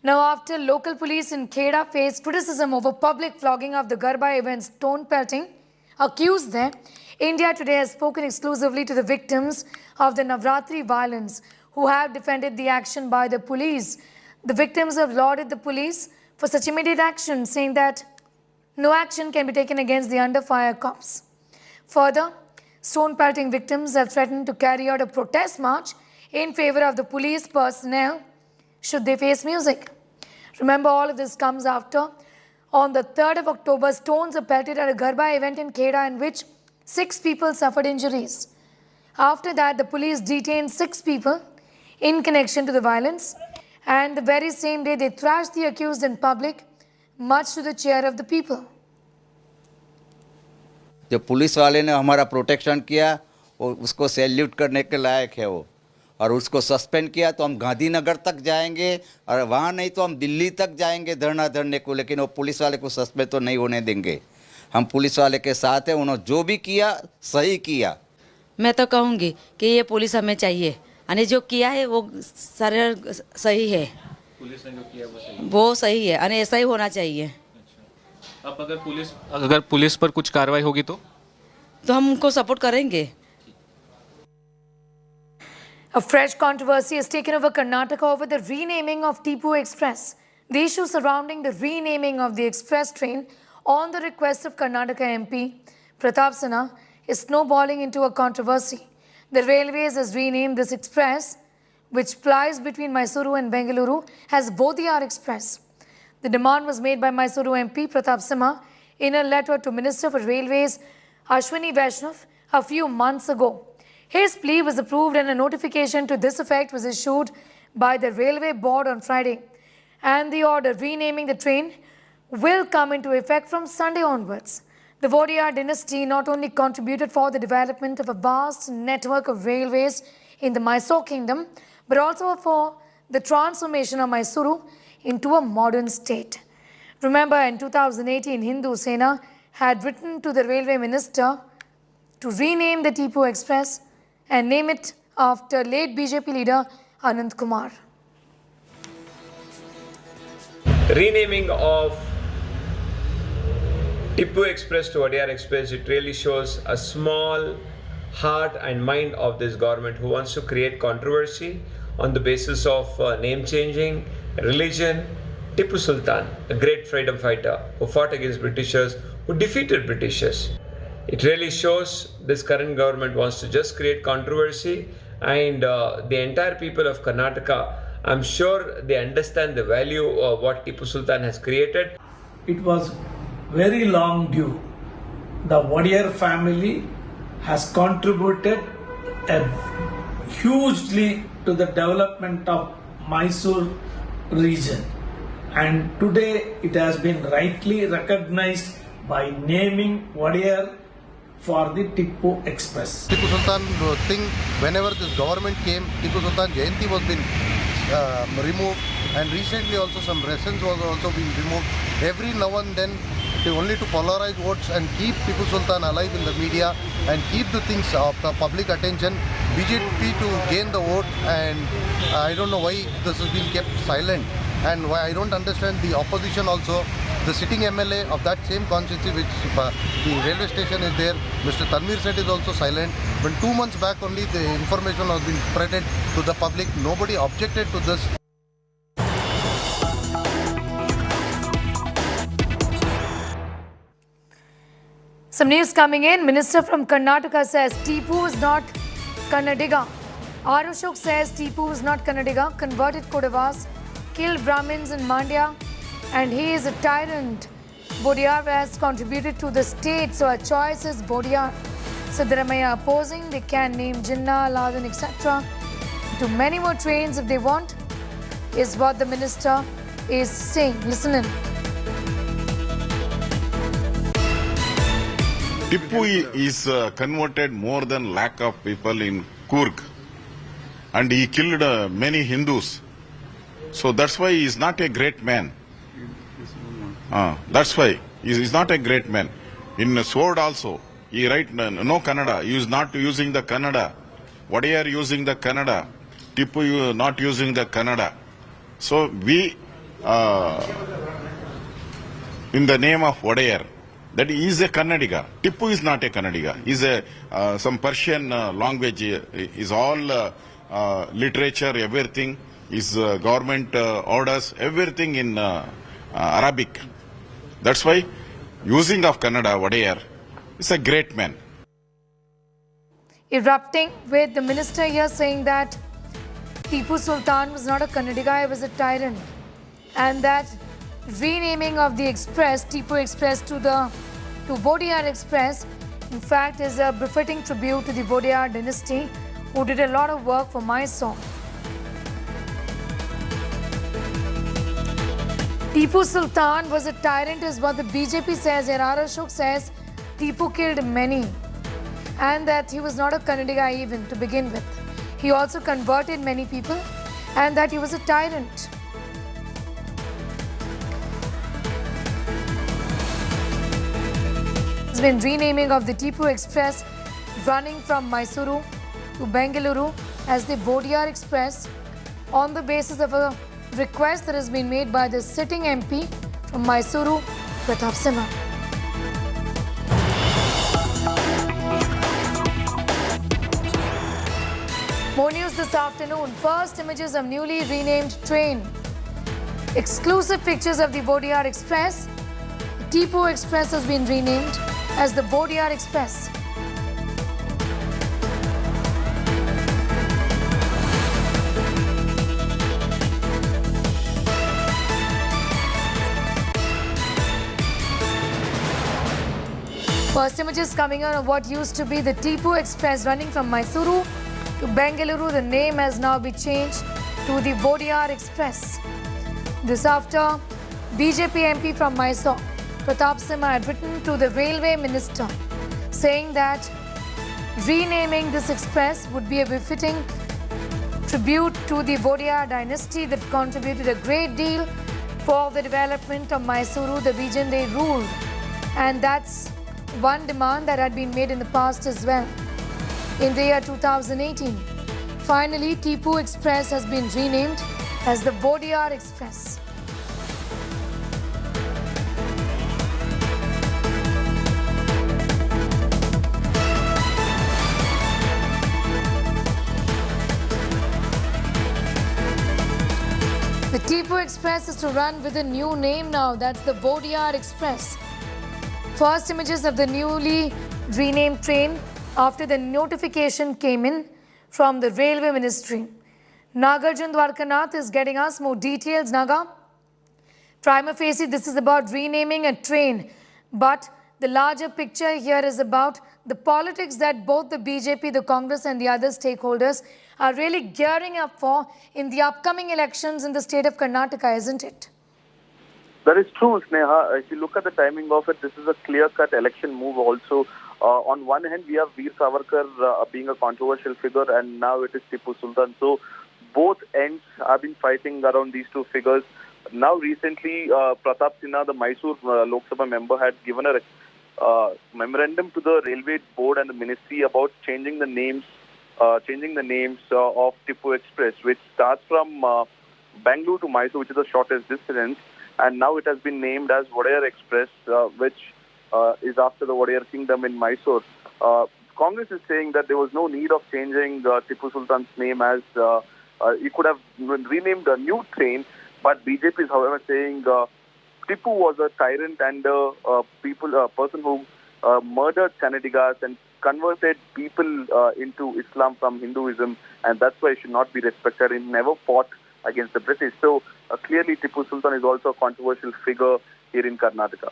Now, after local police in Kheda faced criticism over public flogging of the Garba event, stone pelting accused there, India Today has spoken exclusively to the victims of the Navratri violence who have defended the action by the police. The victims have lauded the police for such immediate action, saying that no action can be taken against the under fire cops. Further, stone pelting victims have threatened to carry out a protest march in favor of the police personnel should they face music. Remember, all of this comes after, on the 3rd of October, stones were pelted at a Garba event in Kheda in which 6 people suffered injuries. After that, the police detained 6 people in connection to the violence, and the very same day they thrashed the accused in public, much to the cheer of the people. जो police वाले ने हमारा protection किया वो उसको salute करने के लायक है वो, और उसको सस्पेंड किया तो हम गांधीनगर तक जाएंगे और वहाँ नहीं तो हम दिल्ली तक जाएंगे धरना धरने को, लेकिन वो पुलिस वाले को सस्पेंड तो नहीं होने देंगे। हम पुलिस वाले के साथ हैं, उन्होंने जो भी किया सही किया। मैं तो कहूँगी कि ये पुलिस हमें चाहिए, यानी जो किया है वो सारे सही है, पुलिस ने जो किया वो सही है, यानी ऐसा ही होना चाहिए। अब अगर पुलिस पर कुछ कार्रवाई होगी तो हम उनको सपोर्ट करेंगे। A fresh controversy has taken over Karnataka over the renaming of Tipu Express. The issue surrounding the renaming of the express train on the request of Karnataka MP Pratap Sinha is snowballing into a controversy. The Railways has renamed this express, which plies between Mysuru and Bengaluru, as Vodiyar Express. The demand was made by Mysuru MP Pratap Sinha in a letter to Minister for Railways Ashwini Vaishnav a few months ago. His plea was approved and a notification to this effect was issued by the Railway Board on Friday. And the order renaming the train will come into effect from Sunday onwards. The Vodiyar dynasty not only contributed for the development of a vast network of railways in the Mysore kingdom, but also for the transformation of Mysuru into a modern state. Remember, in 2018, Hinduism had written to the railway minister to rename the Tipu Express and name it after late BJP leader Anand Kumar. Renaming of Tipu Express to Vodiyar Express, it really shows a small heart and mind of this government who wants to create controversy on the basis of name changing, religion. Tipu Sultan, a great freedom fighter who fought against Britishers, who defeated Britishers. It really shows this current government wants to just create controversy, and the entire people of Karnataka, I'm sure they understand the value of what Tipu Sultan has created. It was very long due. The Vodiyar family has contributed hugely to the development of Mysore region, and today it has been rightly recognized by naming Vodiyar for the Tipu Express. Tipu Sultan thing, whenever this government came, Tipu Sultan Jayanti was been removed, and recently also some lessons was also been removed. Every now and then, only to polarize votes and keep Tipu Sultan alive in the media and keep the things of public attention, BJP to gain the vote, and I don't know why this has been kept silent, and why I don't understand the opposition also. The sitting MLA of that same constituency, which the railway station is there, Mr. Tanvir Seth is also silent. When 2 months back only the information has been spreaded to the public, nobody objected to this. Some news coming in. Minister from Karnataka says Tipu is not Kannadiga. Arushok says Tipu is not Kannadiga, converted Kodavas, killed Brahmins in Mandya, and he is a tyrant. Vodiyar has contributed to the state, so our choice is Vodiyar. Siddaramaiah opposing, they can name Jinnah, Aladdin, etc. To many more trains if they want, is what the minister is saying. Listen in. Tipu is converted more than lakh of people in Coorg, and he killed many Hindus. So that's why he is not a great man. That's why he is not a great man. In Sword also, he write no Kannada. He is not using the Kannada. Vodiyar using the Kannada. Tipu not using the Kannada. So we, in the name of Vodiyar, that he is a Kannadiga. Tipu is not a Kannadiga. He is a some Persian language. Is all literature, everything is government orders, everything in Arabic. That's why using of Kannada, Vodiyar is a great man. Erupting with the minister here saying that Tipu Sultan was not a Kannadiga, he was a tyrant, and that renaming of the express, Tipu Express, to Vodiyar Express, in fact, is a befitting tribute to the Vodiyar dynasty, who did a lot of work for Mysore. Tipu Sultan was a tyrant, is what the BJP says. Ashok says Tipu killed many and that he was not a Kannadiga even to begin with. He also converted many people and that he was a tyrant. There's been renaming of the Tipu Express running from Mysuru to Bengaluru as the Vodiyar Express on the basis of a request that has been made by the sitting MP from Mysuru, Pratap Simha. More news this afternoon. First images of newly renamed train. Exclusive pictures of the Vodiyar Express. The Tipu Express has been renamed as the Vodiyar Express. First images coming out of what used to be the Tipu Express running from Mysuru to Bengaluru. The name has now been changed to the Vodiyar Express. This after BJP MP from Mysore, Pratap Simha, had written to the railway minister saying that renaming this express would be a befitting tribute to the Vodiyar dynasty that contributed a great deal for the development of Mysuru, the region they ruled. And that's one demand that had been made in the past as well. In the year 2018, finally Tipu Express has been renamed as the Vodiyar Express. The Tipu Express is to run with a new name now. That's the Vodiyar Express. First images of the newly renamed train after the notification came in from the Railway Ministry. Nagarjun Dwarkanath is getting us more details. Naga, prima facie, this is about renaming a train, but the larger picture here is about the politics that both the BJP, the Congress and the other stakeholders are really gearing up for in the upcoming elections in the state of Karnataka, isn't it? That is true, Sneha. If you look at the timing of it, this is a clear-cut election move also. On one hand, we have Veer Savarkar being a controversial figure, and now it is Tipu Sultan. So both ends have been fighting around these two figures. Now recently, Pratap Sinha, the Mysore Lok Sabha member, had given a memorandum to the Railway Board and the Ministry about changing the names of Tipu Express, which starts from Bangalore to Mysore, which is the shortest distance. And now it has been named as Vodiyar Express, which is after the Vodiyar Kingdom in Mysore. Congress is saying that there was no need of changing Tipu Sultan's name, as he could have renamed a new train. But BJP is, however, saying Tipu was a tyrant and a person who murdered Kannadigas and converted people into Islam from Hinduism, and that's why he should not be respected. He never fought against the British. So clearly Tipu Sultan is also a controversial figure here in Karnataka.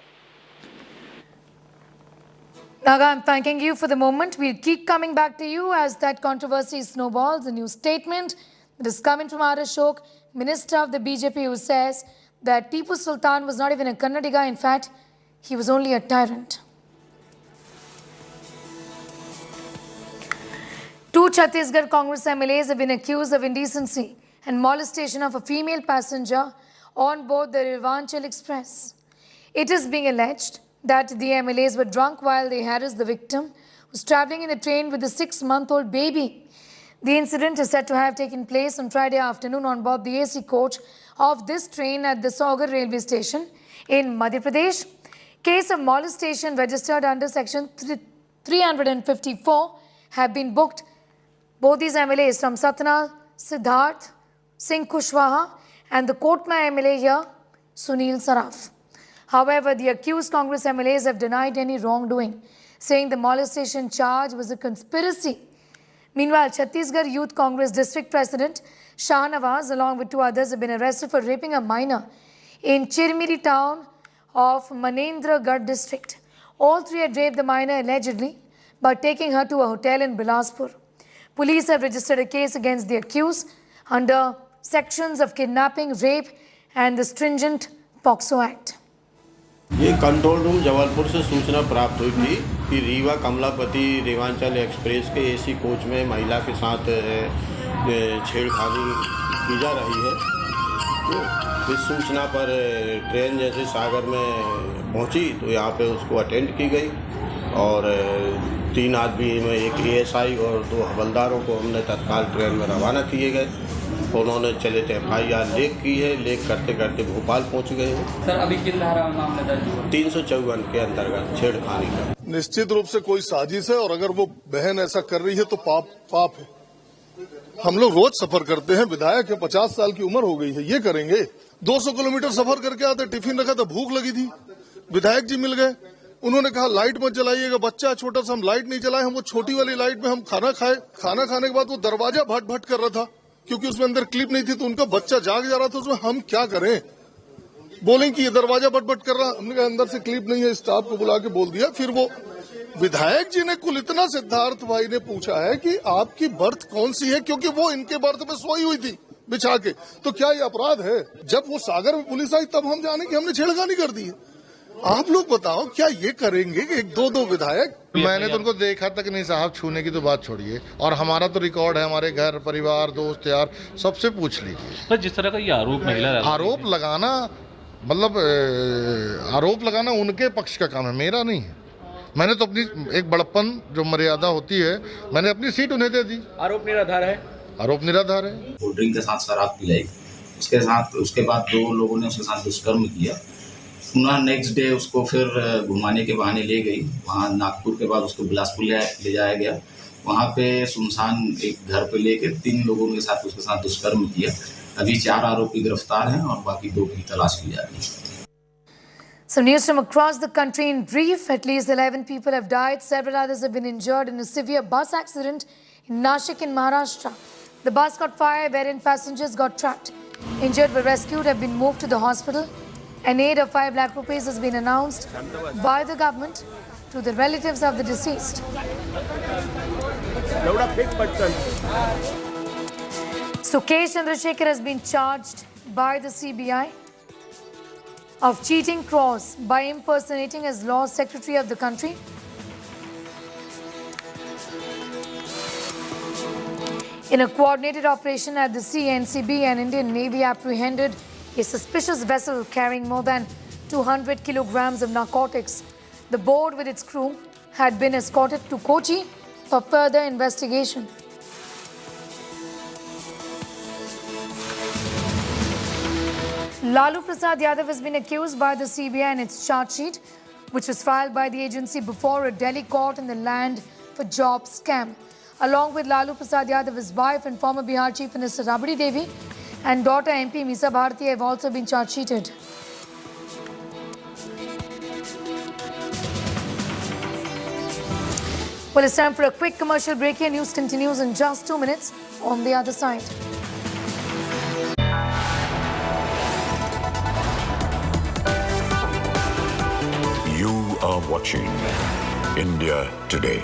Naga, I'm thanking you for the moment. We'll keep coming back to you as that controversy snowballs. A new statement that is coming from R. Ashok, Minister of the BJP, who says that Tipu Sultan was not even a Kannadiga. In fact, he was only a tyrant. Two Chhattisgarh Congress MLAs have been accused of indecency and molestation of a female passenger on board the Revanchal Express. It is being alleged that the MLAs were drunk while they harassed the victim, who was travelling in the train with a 6-month-old baby. The incident is said to have taken place on Friday afternoon on board the AC coach of this train at the Saugar railway station in Madhya Pradesh. Case of molestation registered under section 354 have been booked. Both these MLAs from Satna, Siddharth Singh Kushwaha and the Kotma MLA here, Sunil Saraf. However, the accused Congress MLAs have denied any wrongdoing, saying the molestation charge was a conspiracy. Meanwhile, Chhattisgarh Youth Congress District President Shah Nawaz, along with 2 others, have been arrested for raping a minor in Chirmiri town of Manendragarh district. All 3 had raped the minor allegedly by taking her to a hotel in Bilaspur. Police have registered a case against the accused under sections of kidnapping, rape and the stringent POCSO Act. ये control room Jabalpur से सूचना प्राप्त हुई थी कि Rewa Kamlapati Rewanchal express के AC coach में महिला के साथ छेड़खानी की जा रही है। तो इस सूचना पर ट्रेन जैसे सागर में पहुंची तो यहाँ पे उसको अटेंड की गई और 3 आदमी में एक एएसआई और 2 हवलदारों को हमने तत्काल ट्रेन में रवाना किए गए। उन्होंने चले थे FIR लेख की है, लेख करते करते भोपाल पहुंच गए हैं। सर अभी किस धारा में मामला दर्ज हुआ? 354 के अंतर्गत छेड़खानी का। निश्चित रूप से कोई साजिश है और अगर वो बहन ऐसा कर रही है तो पाप है। हम लोग रोज सफर करते हैं, विधायक है, 50 साल की उम्र हो गई है, ये करेंगे? 200 किलोमीटर सफर करके आते, टिफिन रखा था, भूख लगी थी, विधायक जी मिल गए, उन्होंने कहा लाइट मत जलाइएगा, बच्चा छोटा सा, हम लाइट नहीं जलाए, हम वो छोटी वाली लाइट में हम खाना खाए। खाना खाने के बाद वो दरवाजा भट कर रहा था क्योंकि उसमें अंदर क्लिप नहीं थी, तो उनका बच्चा जाग जा रहा था, उसमें हम क्या करें? बोलें कि ये दरवाजा भट कर रहा, हमने कहा अंदर से क्लिप नहीं है, स्टाफ को बुला के बोल दिया। फिर वो विधायक जी ने कुल इतना सिद्धार्थ भाई ने पूछा है कि आपकी बर्थ कौन सी है, क्योंकि वो इनके बर्थ में सोई हुई थी बिछा के, तो क्या ये अपराध है? जब वो सागर में पुलिस आई तब हम जाने कि हमने छेड़खानी कर दी है। आप लोग बताओ क्या ये करेंगे कि 1-2 विधायक? मैंने तो उनको देखा तक नहीं साहब, छूने की तो बात छोड़िए, और हमारा तो रिकॉर्ड है, हमारे घर परिवार दोस्त यार सबसे पूछ लीजिए। पर जिस तरह का ये आरोप लगाना मतलब आरोप लगाना उनके पक्ष का काम है, मेरा नहीं है। मैंने तो अपनी एक बड़प्पन जो मर्यादा होती है, मैंने अपनी सीट उन्हें दे दी। आरोप निराधार है? आरोप निराधार है। कोल्ड ड्रिंक के साथ शराब पिलाई, उसके बाद 2 लोगों ने उसके साथ दुष्कर्म किया। पुनः नेक्स्ट डे उसको फिर घुमाने के बहाने ले गई, वहाँ नागपुर के बाद उसको बिलासपुर ले जाया गया। वहाँ पे सुनसान एक घर पे लेके 3 लोगों के साथ उसके साथ दुष्कर्म किया। अभी 4 आरोपी गिरफ्तार हैं और बाकी 2 की तलाश की जा रही है। Some news from across the country in brief. At least 11 people have died. Several others have been injured in a severe bus accident in Nashik in Maharashtra. The bus caught fire wherein passengers got trapped. Injured but rescued have been moved to the hospital. An aid of 5 lakh rupees has been announced by the government to the relatives of the deceased. So K. Chandrasekhar has been charged by the CBI of cheating crores by impersonating as law secretary of the country. In a coordinated operation at the sea, NCB and Indian Navy apprehended a suspicious vessel carrying more than 200 kilograms of narcotics. The boat with its crew had been escorted to Kochi for further investigation. Lalu Prasad Yadav has been accused by the CBI in its charge sheet, which was filed by the agency before a Delhi court in the land for job scam. Along with Lalu Prasad Yadav, his wife and former Bihar Chief Minister Rabdi Devi and daughter MP Misa Bharti have also been charge sheeted. Well, it's time for a quick commercial break here. News continues in just 2 minutes on the other side. You are watching India Today.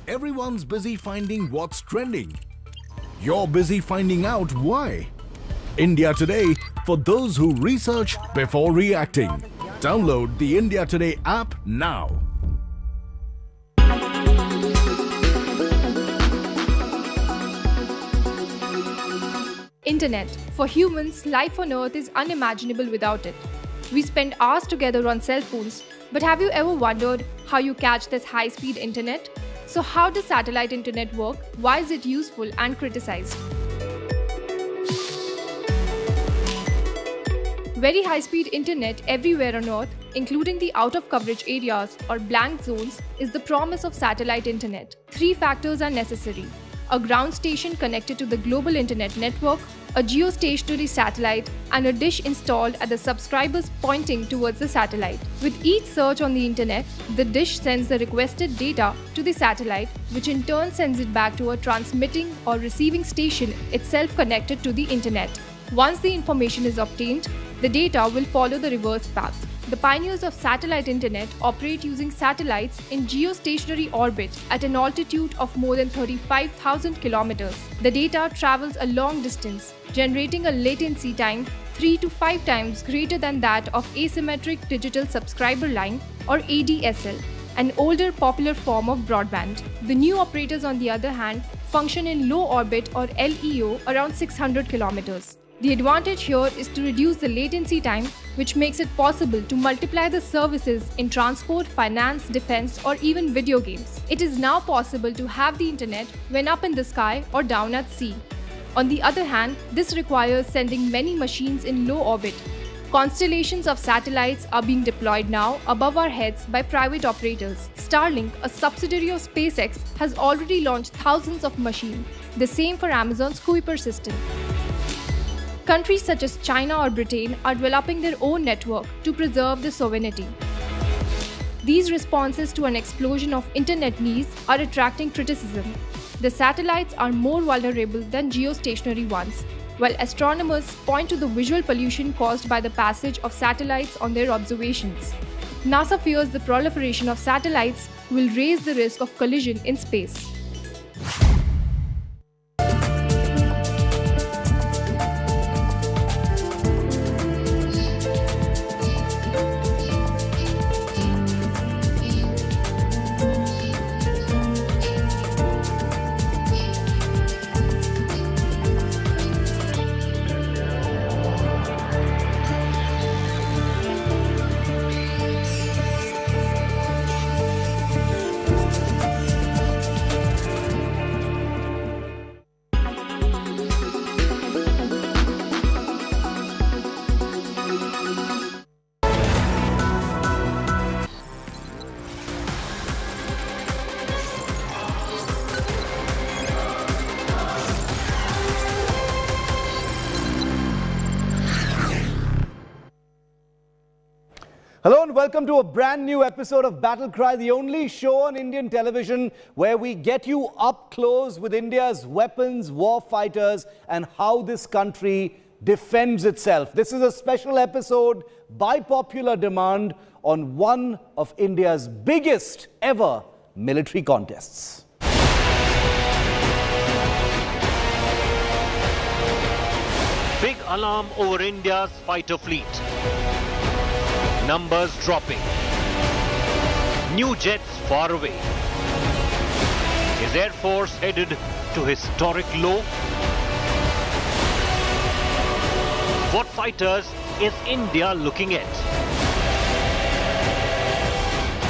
Everyone's busy finding what's trending. You're busy finding out why. India Today, for those who research before reacting. Download the India Today app now. Internet. For humans, life on Earth is unimaginable without it. We spend hours together on cell phones, but have you ever wondered how you catch this high-speed internet? So how does satellite internet work? Why is it useful and criticized? Very high-speed internet everywhere on Earth, including the out-of-coverage areas or blank zones, is the promise of satellite internet. 3 factors are necessary: a ground station connected to the global internet network, a geostationary satellite, and a dish installed at the subscribers pointing towards the satellite. With each search on the internet, the dish sends the requested data to the satellite, which in turn sends it back to a transmitting or receiving station itself connected to the internet. Once the information is obtained, the data will follow the reverse path. The pioneers of satellite internet operate using satellites in geostationary orbit at an altitude of more than 35,000 kilometers. The data travels a long distance, generating a latency time 3 to 5 times greater than that of asymmetric digital subscriber line or ADSL, an older popular form of broadband. The new operators, on the other hand, function in low orbit or LEO around 600 kilometers. The advantage here is to reduce the latency time, which makes it possible to multiply the services in transport, finance, defense, or even video games. It is now possible to have the internet when up in the sky or down at sea. On the other hand, this requires sending many machines in low orbit. Constellations of satellites are being deployed now above our heads by private operators. Starlink, a subsidiary of SpaceX, has already launched thousands of machines. The same for Amazon's Kuiper system. Countries such as China or Britain are developing their own network to preserve their sovereignty. These responses to an explosion of internet needs are attracting criticism. The satellites are more vulnerable than geostationary ones, while astronomers point to the visual pollution caused by the passage of satellites on their observations. NASA fears the proliferation of satellites will raise the risk of collision in space. Hello and welcome to a brand new episode of Battle Cry, the only show on Indian television where we get you up close with India's weapons, war fighters, and how this country defends itself. This is a special episode by popular demand on one of India's biggest ever military contests. Big alarm over India's fighter fleet. Numbers dropping. New jets far away. Is Air Force headed to historic low? What fighters is India looking at?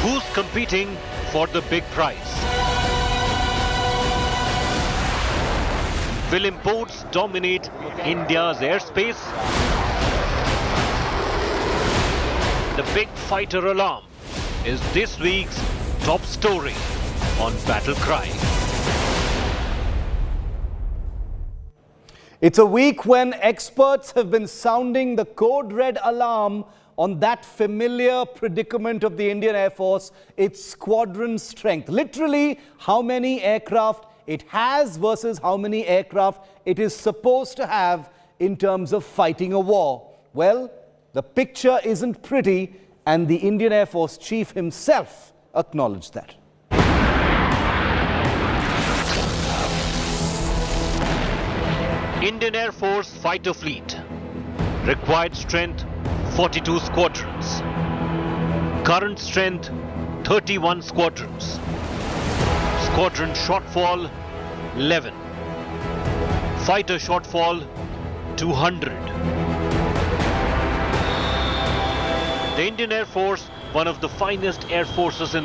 Who's competing for the big prize? Will imports dominate India's airspace? The big fighter alarm is this week's top story on Battle Cry. It's a week when experts have been sounding the code red alarm on that familiar predicament of the Indian Air Force, its squadron strength. Literally, how many aircraft it has versus how many aircraft it is supposed to have in terms of fighting a war. Well, the picture isn't pretty, and the Indian Air Force chief himself acknowledged that. Indian Air Force fighter fleet. Required strength 42 squadrons. Current strength 31 squadrons. Squadron shortfall 11. Fighter shortfall 200. The Indian Air Force, one of the finest air forces in